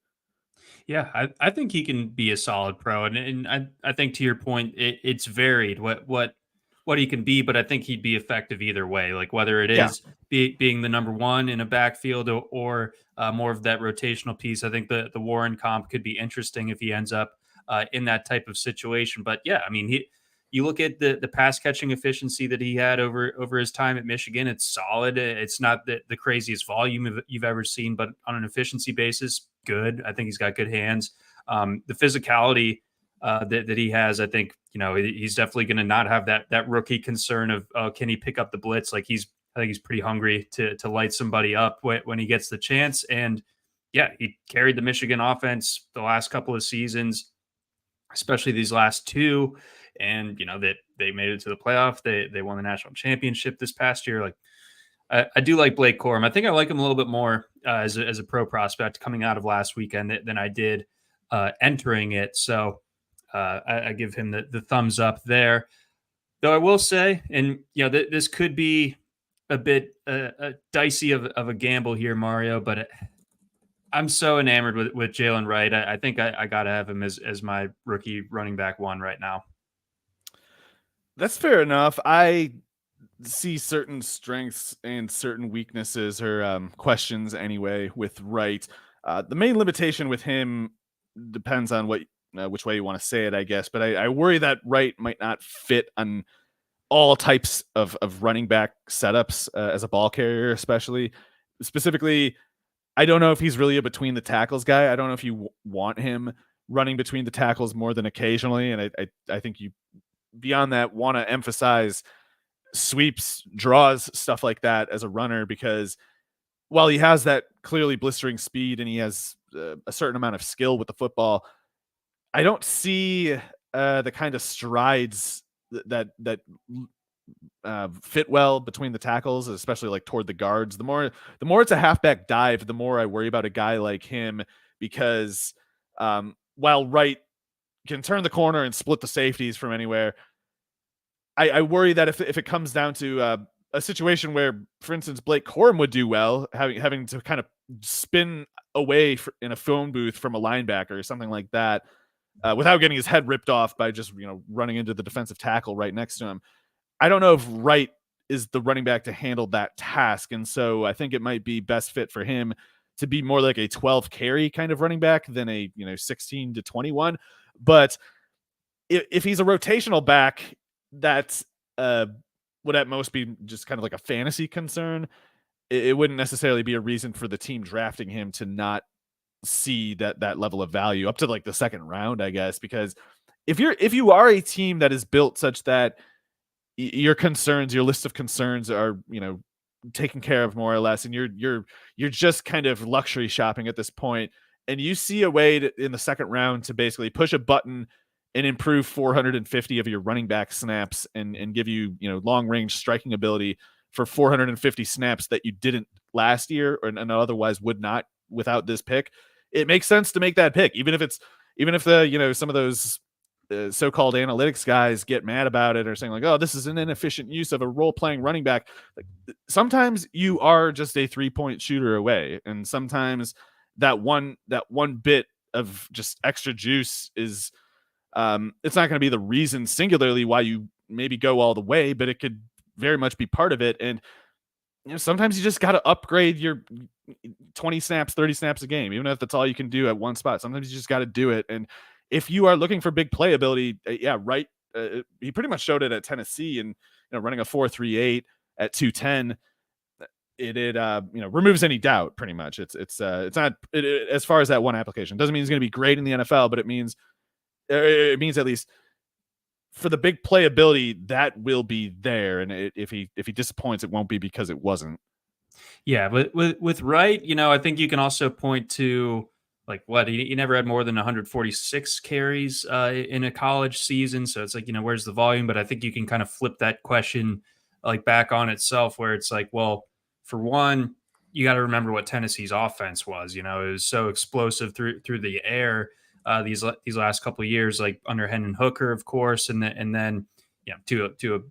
Yeah, I think he can be a solid pro, and I think, to your point, it's varied what he can be, but I think he'd be effective either way. Like whether it Yeah. is being the number one in a backfield or more of that rotational piece. I think the Warren comp could be interesting if he ends up in that type of situation. But yeah, I mean, you look at the pass catching efficiency that he had over his time at Michigan. It's solid. It's not the craziest volume you've ever seen, but on an efficiency basis, good. I think he's got good hands. The physicality that he has, I think, he's definitely going to not have that rookie concern of, can he pick up the blitz? Like I think he's pretty hungry to light somebody up when he gets the chance. And yeah, he carried the Michigan offense the last couple of seasons, especially these last 2. and that they made it to the playoff. They won the national championship this past year. Like I do like Blake Corum. I think I like him a little bit more as a pro prospect coming out of last weekend than I did entering it. So I give him the thumbs up there. Though I will say, and this could be a bit dicey of a gamble here, Mario, but I'm so enamored with Jaylen Wright. I think I got to have him as my rookie running back one right now. That's fair enough. I see certain strengths and certain weaknesses or questions anyway with Wright. The main limitation with him depends on which way you want to say it, I guess. But I worry that Wright might not fit on all types of running back setups as a ball carrier, specifically. I don't know if he's really a between the tackles guy. I don't know if you want him running between the tackles more than occasionally. And I think you, beyond that, want to emphasize sweeps, draws, stuff like that as a runner, because while he has that clearly blistering speed and he has a certain amount of skill with the football, I don't see the kind of strides that fit well between the tackles, especially like toward the guards. The more it's a halfback dive, the more I worry about a guy like him, because while Wright can turn the corner and split the safeties from anywhere, I worry that if it comes down to a situation where, for instance, Blake Corum would do well, having to kind of spin away in a phone booth from a linebacker or something like that, without getting his head ripped off by just running into the defensive tackle right next to him. I don't know if Wright is the running back to handle that task, and so I think it might be best fit for him to be more like a 12 carry kind of running back than a 16 to 21. But if he's a rotational back, that would at most be just kind of like a fantasy concern. It wouldn't necessarily be a reason for the team drafting him to not see that level of value up to like the second round, I guess, because if you are a team that is built such that your list of concerns are taken care of more or less, and you're just kind of luxury shopping at this point, and you see a way in the second round to basically push a button and improve 450 of your running back snaps and give you long range striking ability for 450 snaps that you didn't last year and otherwise would not without this pick, it makes sense to make that pick, even if the some of those so-called analytics guys get mad about it or saying like, oh, this is an inefficient use of a role-playing running back. Like, sometimes you are just a 3-point shooter away, and sometimes that one bit of just extra juice is it's not going to be the reason singularly why you maybe go all the way, but it could very much be part of it. And sometimes you just got to upgrade your 20 snaps, 30 snaps a game, even if that's all you can do at one spot. Sometimes you just got to do it. And if you are looking for big playability, Wright, he pretty much showed it at Tennessee, and running a 4.38 at 210, it removes any doubt. Pretty much, it's not as far as that one application. Doesn't mean he's going to be great in the NFL, but it means at least for the big playability that will be there. And if he disappoints, it won't be because it wasn't. Yeah, but with Wright, I think you can also point to like what he never had more than 146 carries in a college season. So it's like, where's the volume? But I think you can kind of flip that question like back on itself, where it's like, well, for one, you got to remember what Tennessee's offense was. It was so explosive through the air these last couple of years, like under Hendon Hooker, of course, and then to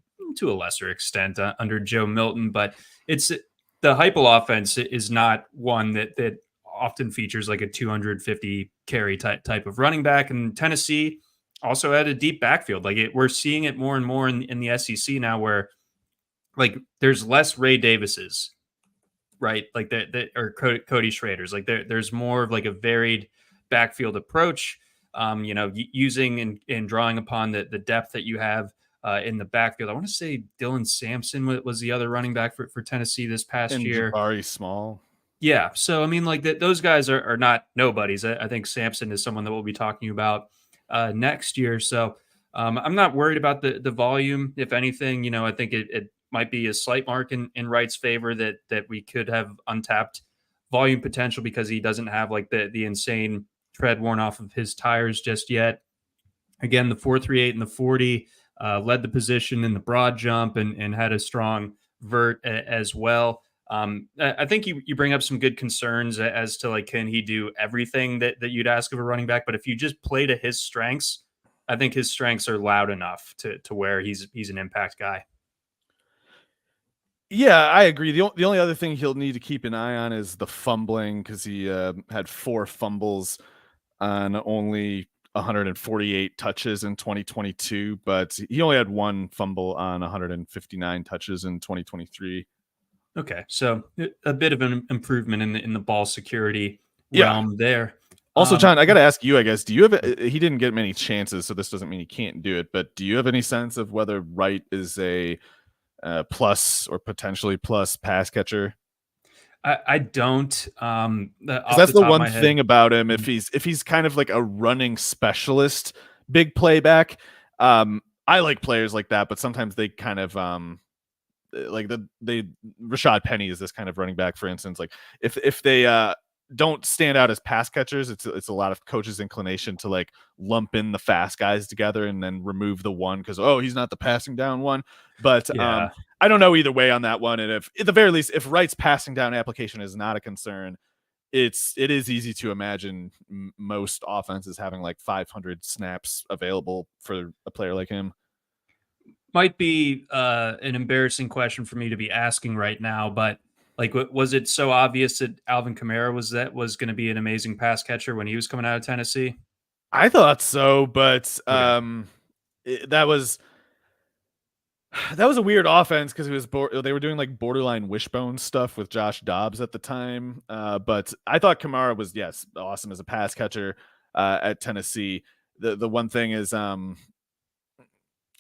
a lesser extent under Joe Milton. But it's the Heupel offense is not one that often features like a 250 carry type of running back. And Tennessee also had a deep backfield. Like we're seeing it more and more in the SEC now, where like there's less Ray Davises, right? Like that or Cody Schrader's. Like there's more of like a varied backfield approach. Using and drawing upon the depth that you have in the backfield. I want to say Dylan Sampson was the other running back for Tennessee this past year. Jabari Small. Yeah. So, I mean, like those guys are not nobodies. I think Sampson is someone that we'll be talking about next year. So I'm not worried about the volume. If anything, I think it might be a slight mark in Wright's favor that we could have untapped volume potential because he doesn't have like the insane tread worn off of his tires just yet. Again, the 4.38 and the 40 led the position in the broad jump and had a strong vert as well. I think you bring up some good concerns as to like, can he do everything that you'd ask of a running back? But if you just play to his strengths, I think his strengths are loud enough to where he's an impact guy. Yeah, I agree. The only other thing he'll need to keep an eye on is the fumbling, because he had 4 fumbles on only 148 touches in 2022, but he only had 1 fumble on 159 touches in 2023. Okay, so a bit of an improvement in the ball security realm there. Also, John, I got to ask you, I guess, do you have he didn't get many chances, so this doesn't mean he can't do it, but do you have any sense of whether Wright is a plus or potentially plus pass catcher? I don't. That's the one thing about him. If he's kind of like a running specialist, big playback. I like players like that, but sometimes they kind of like Rashad Penny is this kind of running back, for instance. Like if they don't stand out as pass catchers, it's a lot of coaches' inclination to like lump in the fast guys together and then remove the one because he's not the passing down one. But I don't know either way on that one. And if at the very least, if Wright's passing down application is not a concern, it is easy to imagine most offenses having like 500 snaps available for a player like him. Might be an embarrassing question for me to be asking right now, but like, was it so obvious that Alvin Kamara was going to be an amazing pass catcher when he was coming out of Tennessee? I thought so, but that was a weird offense because they were doing like borderline wishbone stuff with Josh Dobbs at the time. But I thought Kamara was awesome as a pass catcher at Tennessee. The one thing is,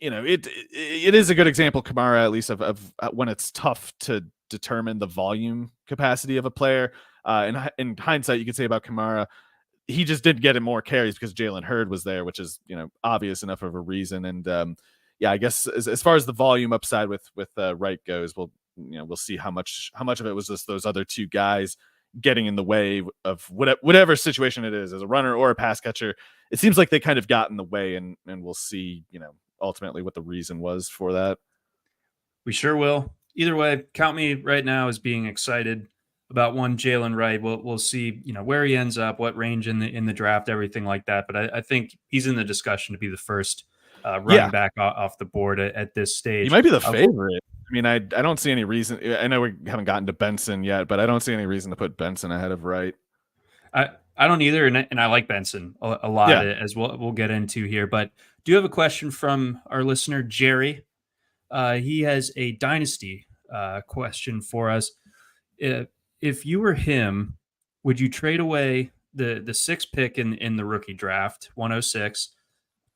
it is a good example, Kamara, at least of when it's tough to determine the volume capacity of a player. In hindsight, you could say about Kamara, he just didn't get him more carries because Jaylen Hurd was there, which is obvious enough of a reason. And I guess as far as the volume upside with Wright goes, we'll see how much of it was just those other two guys getting in the way of whatever situation it is, as a runner or a pass catcher. It seems like they kind of got in the way, and we'll see ultimately what the reason was for that. We sure will. Either way, count me right now as being excited about one Jaylen Wright. We'll see, where he ends up, what range in the draft, everything like that. But I think he's in the discussion to be the first running back off the board at this stage. He might be the favorite. I mean, I don't see any reason. I know we haven't gotten to Benson yet, but I don't see any reason to put Benson ahead of Wright. I don't either, and I like Benson a lot, as we'll get into here. But do you have a question from our listener, Jerry? He has a Dynasty question for us. If you were him, would you trade away the 6th pick in the rookie draft, 106,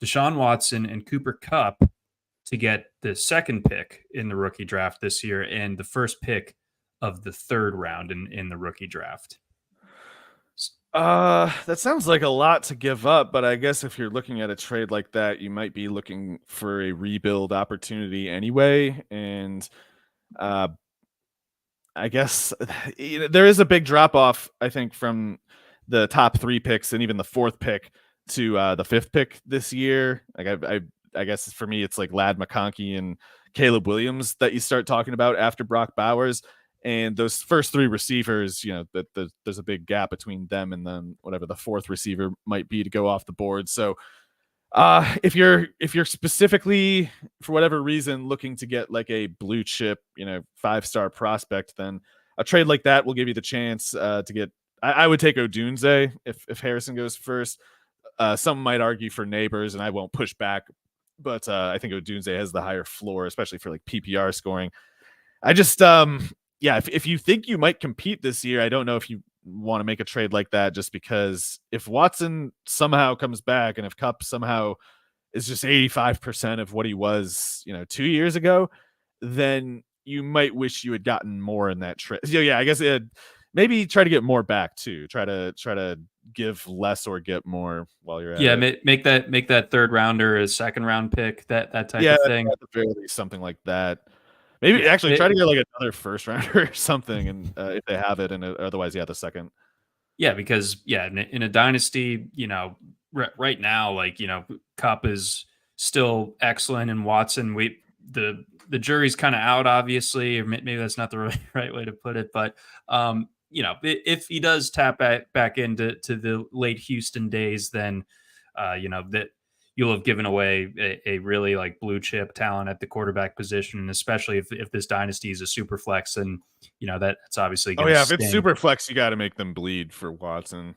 Deshaun Watson and Cooper Kupp, to get the 2nd pick in the rookie draft this year and the 1st pick of the 3rd round in the rookie draft? That sounds like a lot to give up, but I guess if you're looking at a trade like that, you might be looking for a rebuild opportunity anyway. And I guess there is a big drop off, I think, from the top 3 picks and even the 4th pick to the 5th pick this year. Like I guess for me, it's like Lad McConkey and Caleb Williams that you start talking about after Brock Bowers. And those first 3 receivers, there's a big gap between them and then whatever the 4th receiver might be to go off the board. So if you're specifically, for whatever reason, looking to get like a blue chip, 5-star prospect, then a trade like that will give you the chance to get. I would take Odunze if Harrison goes first. Some might argue for Neighbors, and I won't push back, but I think Odunze has the higher floor, especially for like PPR scoring. I just if you think you might compete this year, I don't know if you want to make a trade like that, just because if Watson somehow comes back and if Kupp somehow is just 85% of what he was, 2 years ago, then you might wish you had gotten more in that trade. So I guess maybe try to get more back too. Try to give less or get more while you're at it. Make that 3rd rounder a 2nd round pick, that type of thing. At the very least, something like that. Maybe actually try to get like another 1st rounder or something, and if they have it, and otherwise, the 2nd. Yeah, because in a dynasty, right now, like, Cup is still excellent, and Watson, the jury's kind of out, obviously, or maybe that's not the right way to put it, but if he does tap back into the late Houston days, then that you'll have given away a really like blue chip talent at the quarterback position, and especially if this dynasty is a super flex, and that's obviously Oh going to yeah, if it's sting. super flex, you got to make them bleed for Watson.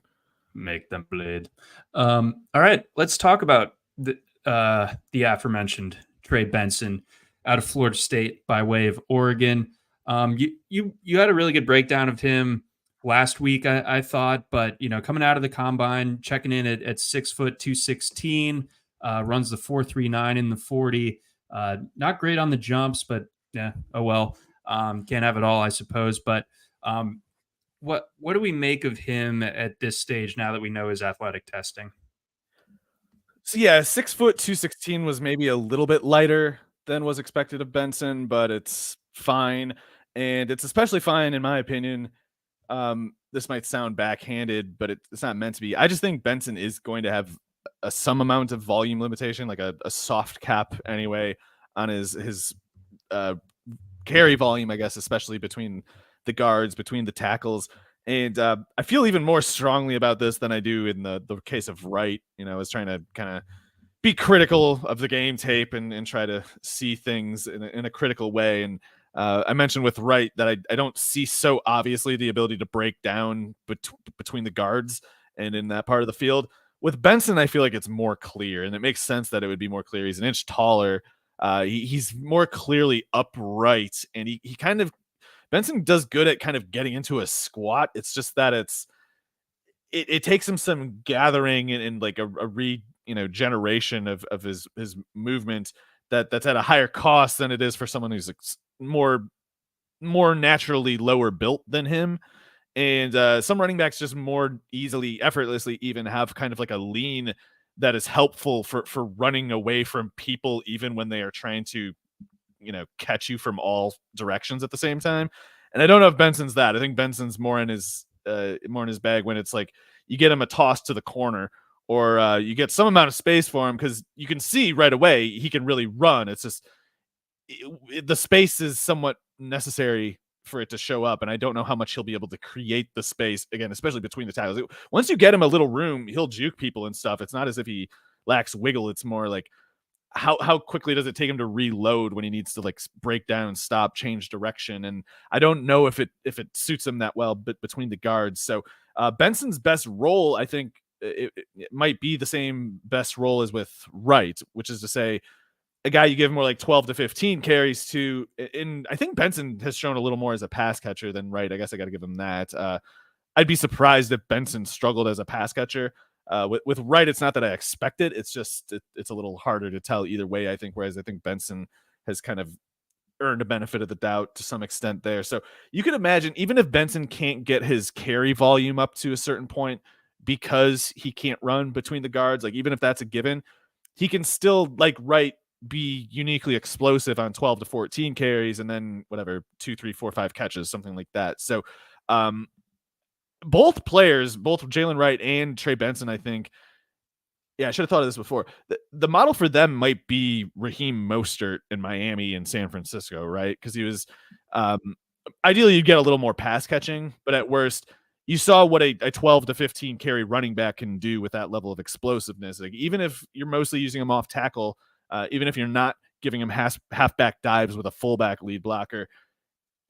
Make them bleed. All right, let's talk about the aforementioned Trey Benson out of Florida State by way of Oregon. You had a really good breakdown of him last week, I thought, but coming out of the combine, checking in at 6 foot 216, runs the 4.39 in the 40. Not great on the jumps, but yeah, oh well. Can't have it all, I suppose. But what do we make of him at this stage now that we know his athletic testing? So yeah, 6 foot 216 was maybe a little bit lighter than was expected of Benson, but it's fine. And it's especially fine, in my opinion. This might sound backhanded, but it's not meant to be. I just think Benson is going to have some amount of volume limitation, like a soft cap anyway, on his carry volume, I guess, especially between the guards, between the tackles. And I feel even more strongly about this than I do in the case of Wright. I was trying to kind of be critical of the game tape and try to see things in a critical way. And I mentioned with Wright that I don't see so obviously the ability to break down between the guards and in that part of the field. With Benson, I feel like it's more clear, and it makes sense that it would be more clear. He's an inch taller. He's more clearly upright, and he kind of, Benson does good at kind of getting into a squat. It's just that it takes him some gathering and like a generation of his movement that's at a higher cost than it is for someone who's more naturally lower built than him. And some running backs just more easily, effortlessly even have kind of like a lean that is helpful for running away from people, even when they are trying to, catch you from all directions at the same time. And I don't know if Benson's that. I think Benson's more in his bag when it's like you get him a toss to the corner, or you get some amount of space for him, because you can see right away he can really run. It's just the space is somewhat necessary for it to show up, and I don't know how much he'll be able to create the space again, especially between the tackles. Once you get him a little room, he'll juke people and stuff. It's not as if he lacks wiggle. It's more like how quickly does it take him to reload when he needs to like break down, stop, change direction. And I don't know if it suits him that well, but between the guards. So Benson's best role, I think it might be the same best role as with Wright, which is to say a guy you give more like 12 to 15 carries to. And I think Benson has shown a little more as a pass catcher than Wright. I guess I got to give him that. I'd be surprised if Benson struggled as a pass catcher. With Wright, it's not that I expect it. It's just it's a little harder to tell either way, I think. Whereas I think Benson has kind of earned a benefit of the doubt to some extent there. So you can imagine, even if Benson can't get his carry volume up to a certain point because he can't run between the guards, like even if that's a given, he can still, like Wright, be uniquely explosive on 12 to 14 carries and then whatever 2, 3, 4, 5 catches, something like that. So both players, both Jaylen Wright and Trey Benson, I think, yeah, I should have thought of this before. The model for them might be Raheem Mostert in Miami and San Francisco, right? Because he was ideally you'd get a little more pass catching, but at worst, you saw what a 12 to 15 carry running back can do with that level of explosiveness. Like even if you're mostly using him off tackle, even if you're not giving him halfback dives with a fullback lead blocker,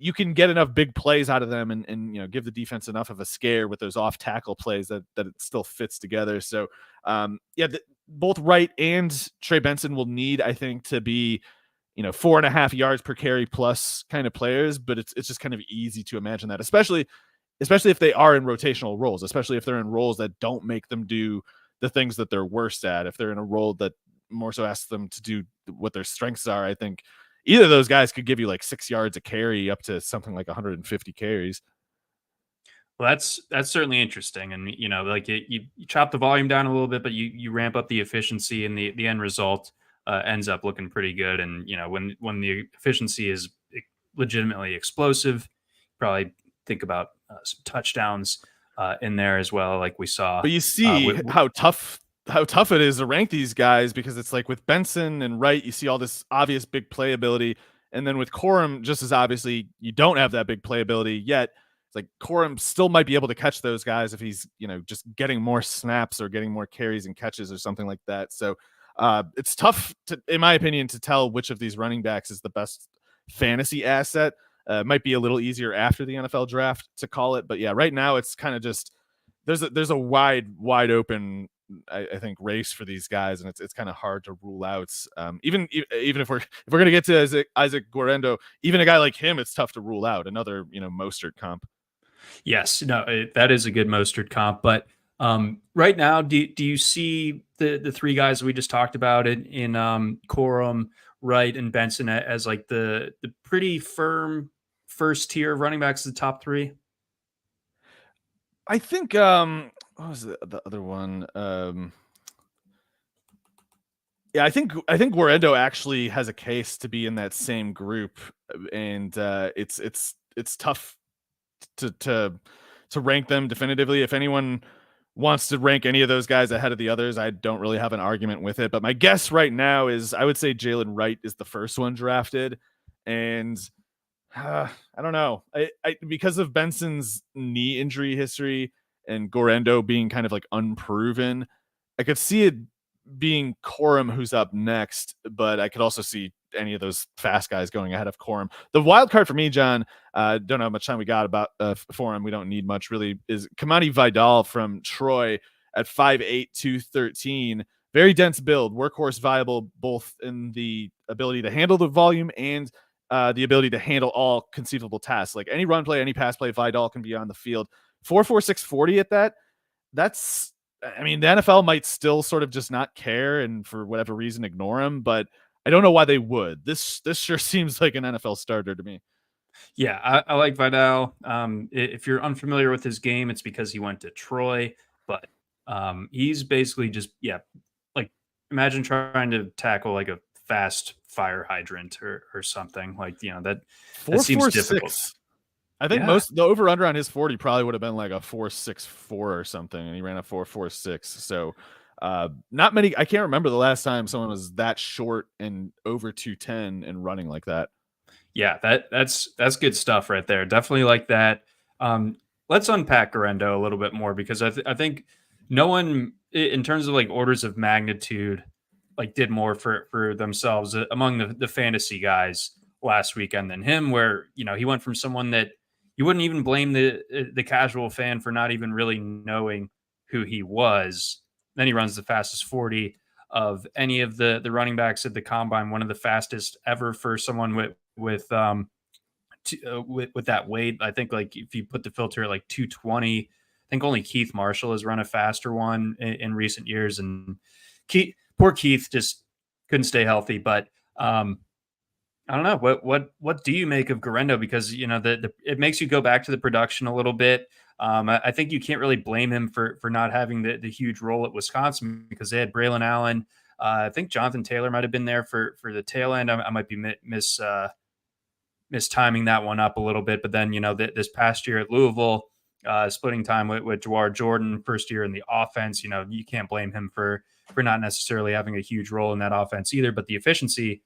you can get enough big plays out of them and give the defense enough of a scare with those off tackle plays that it still fits together. So both Wright and Trey Benson will need, I think, to be 4.5 yards per carry plus kind of players, but it's just kind of easy to imagine that, especially if they are in rotational roles, especially if they're in roles that don't make them do the things that they're worst at. If they're in a role that more so asks them to do what their strengths are, I think either of those guys could give you like 6 yards a carry up to something like 150 carries. Well, that's certainly interesting. And, like you chop the volume down a little bit, but you ramp up the efficiency, and the end result ends up looking pretty good. And, when the efficiency is legitimately explosive, probably think about some touchdowns in there as well, like we saw. But you see how tough tough it is to rank these guys, because it's like with Benson and Wright, you see all this obvious big playability. And then with Corum, just as obviously, you don't have that big playability yet. It's like Corum still might be able to catch those guys if he's, just getting more snaps or getting more carries and catches or something like that. So it's tough in my opinion, to tell which of these running backs is the best fantasy asset. It might be a little easier after the NFL draft to call it, but yeah, right now it's kind of just there's a wide open, I think, race for these guys, and it's kind of hard to rule out. Even if we're gonna get to Isaac Guerendo, even a guy like him, it's tough to rule out. Another Mostert comp. Yes, no, that is a good Mostert comp. But right now, do you see the three guys we just talked about in Corum, Wright, and Benson as like the pretty firm first tier running backs, the top three? I think what was the other one? Yeah, I think Guerendo actually has a case to be in that same group, and it's tough to rank them definitively. If anyone wants to rank any of those guys ahead of the others, I don't really have an argument with it. But my guess right now is I would say Jaylen Wright is the first one drafted, and I don't know. I because of Benson's knee injury history and Guerendo being kind of like unproven, I could see it being Corum who's up next, but I could also see any of those fast guys going ahead of Corum. The wild card for me, John, don't know how much time we got about for him. We don't need much really. Is Kimani Vidal from Troy at 5'8", 213. Very dense build, workhorse viable, both in the ability to handle the volume and the ability to handle all conceivable tasks. Like any run play, any pass play, Vidal can be on the field. 4.46 40 at that. That's, I mean, the NFL might still sort of just not care and for whatever reason ignore him, but I don't know why they would. This sure seems like an NFL starter to me. Yeah, I like Vidal. If you're unfamiliar with his game, it's because he went to Troy, but he's basically just, like imagine trying to tackle like a fast fire hydrant or something like, that seems difficult. I think most the over under on his 40 probably would have been like a 4.64 or something, and he ran a 4.46. So not many. I can't remember the last time someone was that short and over 210 and running like that. Yeah, that's good stuff right there. Definitely like that. Let's unpack Guerendo a little bit more, because I think no one in terms of like orders of magnitude like did more for themselves among the fantasy guys last weekend than him, where he went from someone that you wouldn't even blame the casual fan for not even really knowing who he was. Then he runs the fastest 40 of any of the running backs at the combine, one of the fastest ever for someone with that weight. I think like if you put the filter at like 220, I think only Keith Marshall has run a faster one in recent years, and poor Keith just couldn't stay healthy. But I don't know what do you make of Guerendo, because it makes you go back to the production a little bit. I think you can't really blame him for not having the huge role at Wisconsin, because they had Braylon Allen. I think Jonathan Taylor might have been there for the tail end. I might be mistiming that one up a little bit, but then this past year at Louisville, splitting time with Jawar Jordan, first year in the offense. You can't blame him for not necessarily having a huge role in that offense either. But the efficiency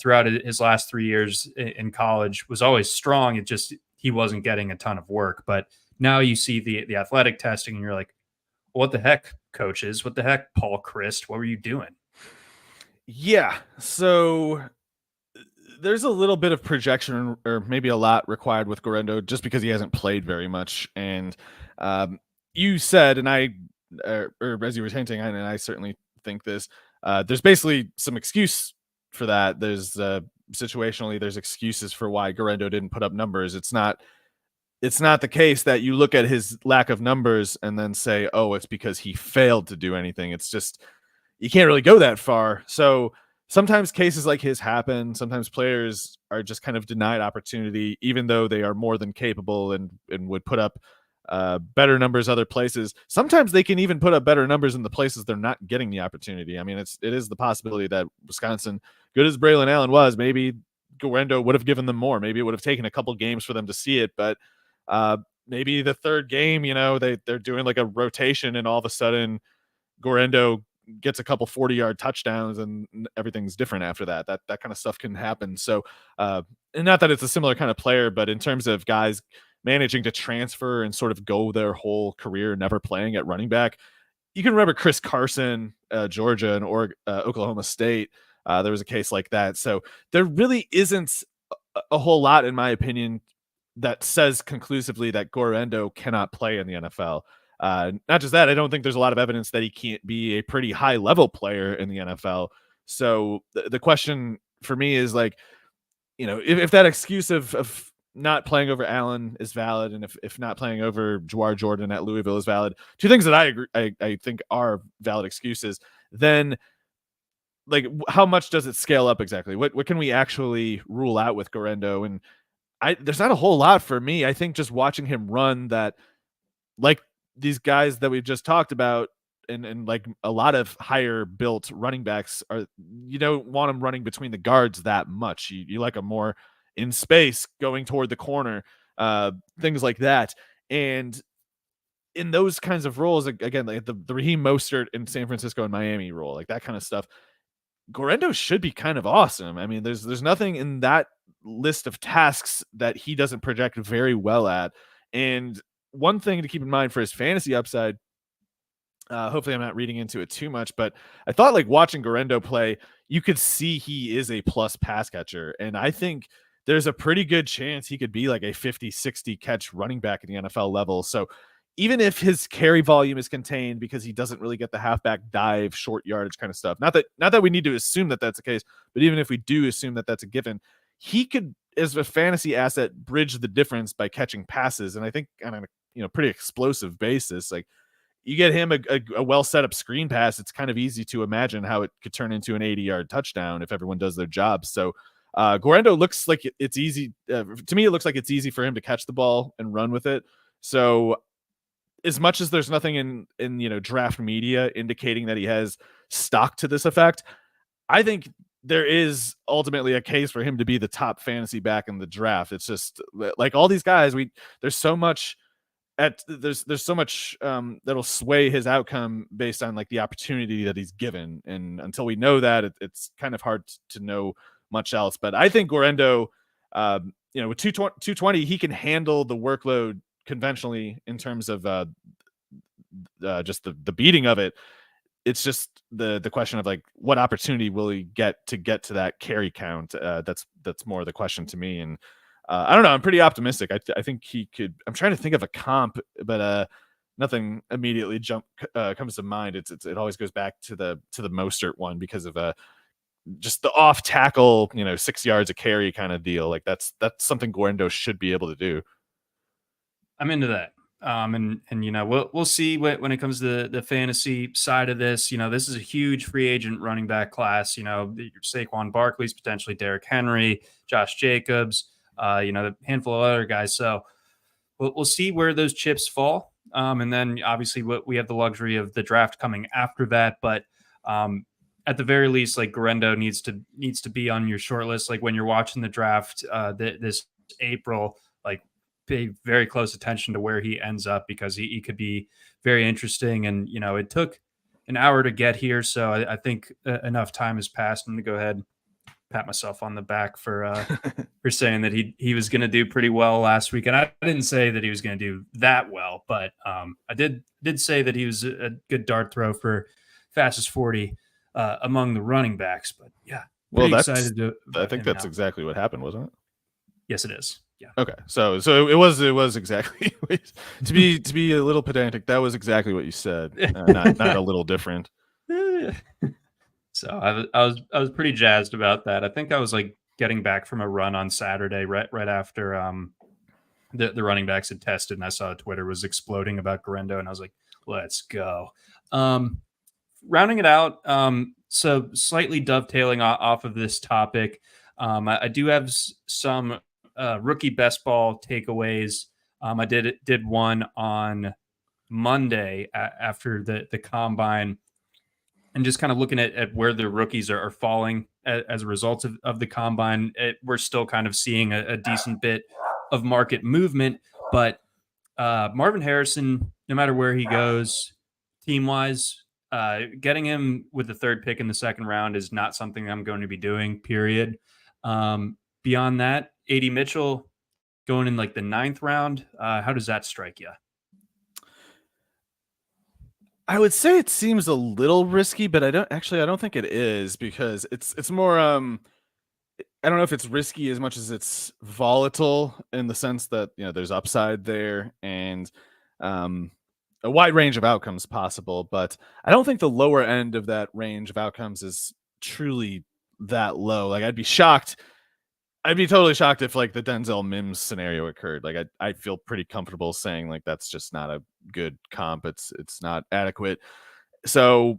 throughout his last 3 years in college was always strong. It just he wasn't getting a ton of work. But now you see the athletic testing, and you're like, what the heck, coaches? What the heck, Paul Christ? What were you doing? Yeah. So there's a little bit of projection, or maybe a lot, required with Guerendo just because he hasn't played very much. And you said, and or as you were hinting, and I certainly think this, there's basically some excuse for that. There's situationally, there's excuses for why Guerendo didn't put up numbers. It's not the case that you look at his lack of numbers and then say, oh, it's because he failed to do anything. It's just, you can't really go that far. So sometimes cases like his happen. Sometimes players are just kind of denied opportunity, even though they are more than capable and would put up better numbers other places. Sometimes they can even put up better numbers in the places they're not getting the opportunity. I mean, it is the possibility that Wisconsin, good as Braylon Allen was, maybe Guerendo would have given them more. Maybe it would have taken a couple games for them to see it, but maybe the third game, they're doing like a rotation, and all of a sudden Guerendo gets a couple 40-yard touchdowns and everything's different after that. That kind of stuff can happen. So, and not that it's a similar kind of player, but in terms of guys managing to transfer and sort of go their whole career never playing at running back, you can remember Chris Carson, Georgia, and Oklahoma State. There was a case like that. So there really isn't a whole lot, in my opinion, that says conclusively that Guerendo cannot play in the NFL. Not just that, I don't think there's a lot of evidence that he can't be a pretty high level player in the NFL. So the question for me is like, if that excuse of not playing over Allen is valid, and if not playing over Jawar Jordan at Louisville is valid, two things that I agree, I think are valid excuses, then like how much does it scale up exactly? What can we actually rule out with Guerendo? And there's not a whole lot for me. I think just watching him run, that like these guys that we've just talked about, and like a lot of higher built running backs are, you don't want them running between the guards that much. You like them more in space going toward the corner, things like that. And in those kinds of roles, again, like the Raheem Mostert in San Francisco and Miami role, like that kind of stuff, Guerendo should be kind of awesome. I mean, there's nothing in that list of tasks that he doesn't project very well at. And one thing to keep in mind for his fantasy upside, hopefully I'm not reading into it too much, but I thought like watching Guerendo play, you could see he is a plus pass catcher. And I think there's a pretty good chance he could be like a 50-60 catch running back at the NFL level. So even if his carry volume is contained because he doesn't really get the halfback dive, short yardage kind of stuff, not that we need to assume that that's the case, but even if we do assume that that's a given, he could, as a fantasy asset, bridge the difference by catching passes. And I think on a pretty explosive basis, like you get him a well set up screen pass, it's kind of easy to imagine how it could turn into an 80-yard touchdown if everyone does their job. So Guerendo looks like it's easy to me. It looks like it's easy for him to catch the ball and run with it. So as much as there's nothing in draft media indicating that he has stock to this effect, I think there is ultimately a case for him to be the top fantasy back in the draft. It's just like all these guys, there's so much that'll sway his outcome based on like the opportunity that he's given. And until we know that, it's kind of hard to know much else. But I think Guerendo, with 220, he can handle the workload conventionally in terms of just the beating of it. It's just the question of like what opportunity will he get to that carry count. That's more the question to me. And I don't know. I'm pretty optimistic. I think he could. I'm trying to think of a comp, but nothing immediately comes to mind. It always goes back to the Mostert one because of just the off tackle, 6 yards a carry kind of deal. Like that's something Guerendo should be able to do. I'm into that. And we'll see when it comes to the fantasy side of this. This is a huge free agent running back class. Saquon Barkley's potentially Derrick Henry, Josh Jacobs, the handful of other guys. So we'll see where those chips fall. And then obviously we have the luxury of the draft coming after that. But at the very least, like Guerendo needs to be on your short list. Like when you're watching the draft this April, like pay very close attention to where he ends up because he could be very interesting. And, it took an hour to get here. So I think enough time has passed. I'm going to go ahead and pat myself on the back for saying that he was going to do pretty well last week. And I didn't say that he was going to do that well, but I did say that he was a good dart throw for fastest 40 among the running backs. But yeah, well, excited to. I think that's exactly what happened, wasn't it? Yes, it is. Yeah. Okay. So it was exactly to be a little pedantic. That was exactly what you said. Not a little different. So I was pretty jazzed about that. I think I was like getting back from a run on Saturday right after the running backs had tested, and I saw Twitter was exploding about Guerendo, and I was like, let's go. Rounding it out, so slightly dovetailing off of this topic, I do have some rookie best ball takeaways. I did one on Monday after the combine, and just kind of looking at where the rookies are falling as a result of the combine. We're still kind of seeing a decent bit of market movement, but Marvin Harrison, no matter where he goes, team wise, getting him with the third pick in the second round is not something I'm going to be doing, period. Beyond that, AD Mitchell going in like the 9th round. How does that strike you? I would say it seems a little risky, but I don't think it is, because it's more I don't know if it's risky as much as it's volatile, in the sense that, there's upside there, and a wide range of outcomes possible, but I don't think the lower end of that range of outcomes is truly that low. Like, I'd be totally shocked if like the Denzel Mims scenario occurred. Like, I feel pretty comfortable saying like that's just not a good comp. It's not adequate. So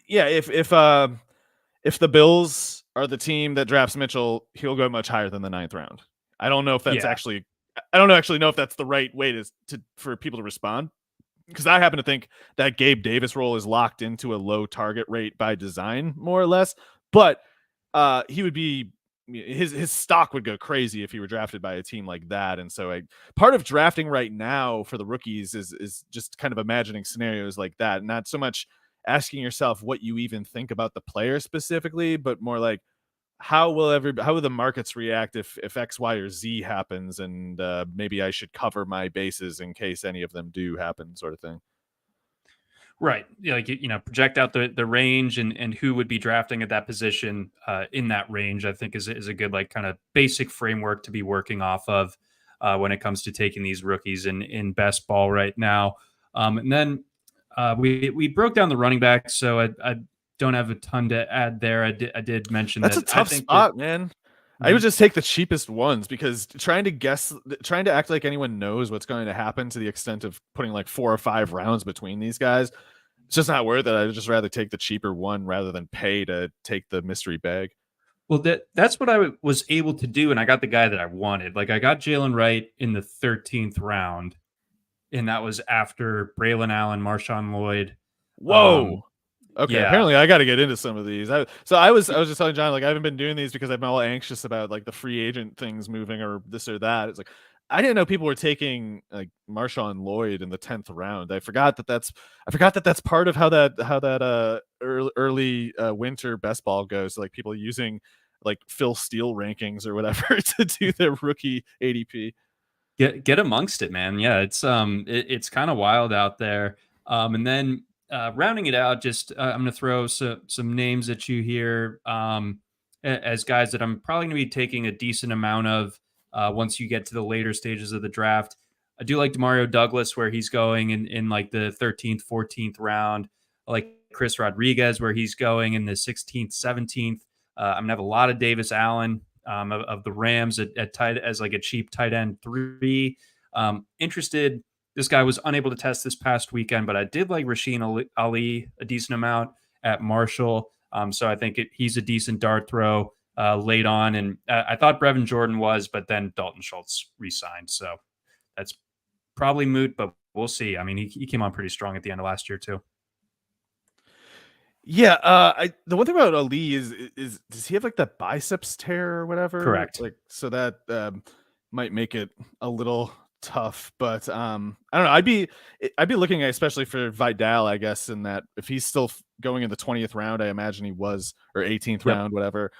yeah, if the Bills are the team that drafts Mitchell, he'll go much higher than the 9th round. I don't know if that's actually I don't actually know if that's the right way to for people to respond, because I happen to think that Gabe Davis role is locked into a low target rate by design, more or less. But he would be his stock would go crazy if he were drafted by a team like that. And so part of drafting right now for the rookies is just kind of imagining scenarios like that, not so much asking yourself what you even think about the player specifically, but more like, how will the markets react if X, Y, or Z happens, and maybe I should cover my bases in case any of them do happen, sort of thing. Right. Yeah, like, project out the range and who would be drafting at that position in that range, I think is a good, like, kind of basic framework to be working off of when it comes to taking these rookies in best ball right now. And then we broke down the running back, so I don't have a ton to add there. I did mention that's that a tough spot, man. I would just take the cheapest ones, because trying to act like anyone knows what's going to happen to the extent of putting like 4 or 5 rounds between these guys, it's just not worth it. I'd just rather take the cheaper one rather than pay to take the mystery bag. Well, that's what I was able to do, and I got the guy that I wanted. Like, I got Jaylen Wright in the 13th round, and that was after Braylon Allen, Marshawn Lloyd. Whoa. Okay, yeah. Apparently I got to get into some of these. I was just telling John, like, I haven't been doing these because I'm all anxious about like the free agent things moving or this or that. It's like, I didn't know people were taking like Marshawn Lloyd in the 10th round. I forgot that that's part of how that early winter best ball goes. Like, people using like Phil Steele rankings or whatever to do their rookie ADP. Get amongst it, man. Yeah, it's kind of wild out there. And then rounding it out, just I'm going to throw some names at you here as guys that I'm probably going to be taking a decent amount of once you get to the later stages of the draft. I do like Demario Douglas, where he's going in like the 13th, 14th round. I like Chris Rodriguez, where he's going in the 16th, 17th. I'm going to have a lot of Davis Allen of the Rams at tight as like a cheap tight end 3. Interested. This guy was unable to test this past weekend, but I did like Rasheen Ali a decent amount at Marshall. So I think he's a decent dart throw late on. And I thought Brevin Jordan was, but then Dalton Schultz re-signed. So that's probably moot, but we'll see. I mean, he came on pretty strong at the end of last year too. Yeah, the one thing about Ali is does he have like that biceps tear or whatever? Correct. Like, so that might make it a little tough, but I don't know. I'd be looking at, especially for Vidal, I guess, in that if he's still going in the 20th round, I imagine he was, or 18th round, whatever.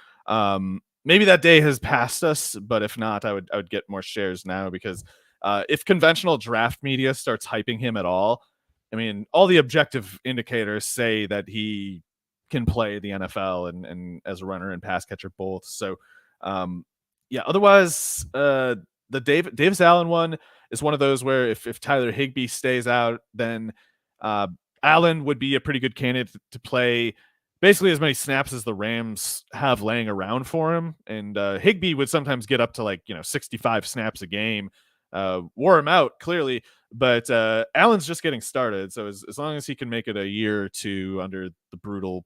Maybe that day has passed us, but if not, I would get more shares now, because if conventional draft media starts hyping him at all, I mean, all the objective indicators say that he can play the NFL and as a runner and pass catcher both. So, yeah. Otherwise, the Davis Allen one is one of those where if Tyler Higbee stays out, then Allen would be a pretty good candidate to play basically as many snaps as the Rams have laying around for him. And Higbee would sometimes get up to like 65 snaps a game. Wore him out clearly, but Allen's just getting started. So as long as he can make it a year or two under the brutal,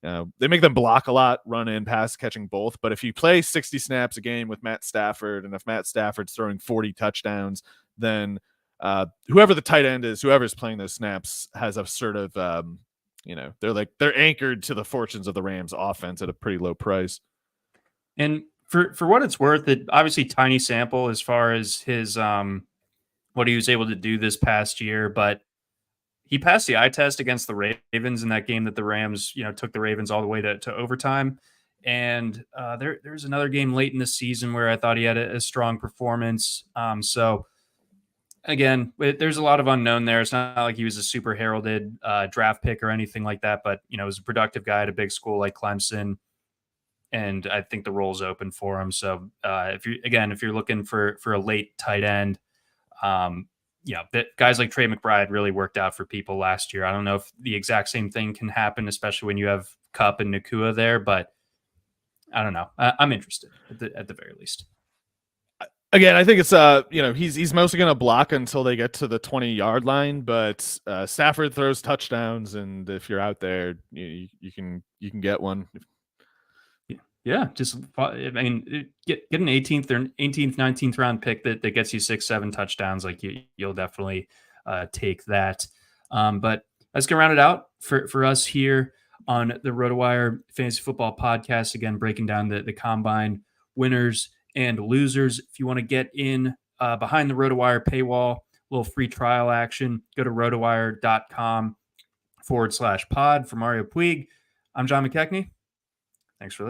they make them block a lot, run and pass catching both. But if you play 60 snaps a game with Matt Stafford, and if Matt Stafford's throwing 40 touchdowns, then whoever the tight end is, whoever's playing those snaps has a sort of, they're anchored to the fortunes of the Rams offense at a pretty low price. And for what it's worth, it obviously tiny sample as far as his what he was able to do this past year, but he passed the eye test against the Ravens in that game that the Rams, took the Ravens all the way to overtime. And there's another game late in the season where I thought he had a strong performance. So again, there's a lot of unknown there. It's not like he was a super heralded draft pick or anything like that, but was a productive guy at a big school like Clemson, and I think the role's open for him. So if you're looking for a late tight end, guys like Trey McBride really worked out for people last year. I don't know if the exact same thing can happen, especially when you have Kupp and Nakua there, but I don't know. I'm interested at the very least. Again, I think it's he's mostly going to block until they get to the 20-yard line, but Stafford throws touchdowns, and if you're out there, you can get one. Yeah, get an 18th or 18th, 19th round pick that gets you 6-7 touchdowns. Like you'll definitely take that. But let's get rounded out for us here on the RotoWire Fantasy Football Podcast. Again, breaking down the combine winners and losers. If you want to get in behind the RotoWire paywall, a little free trial action, go to rotowire.com/pod. For Mario Puig, I'm John McKechnie. Thanks for listening.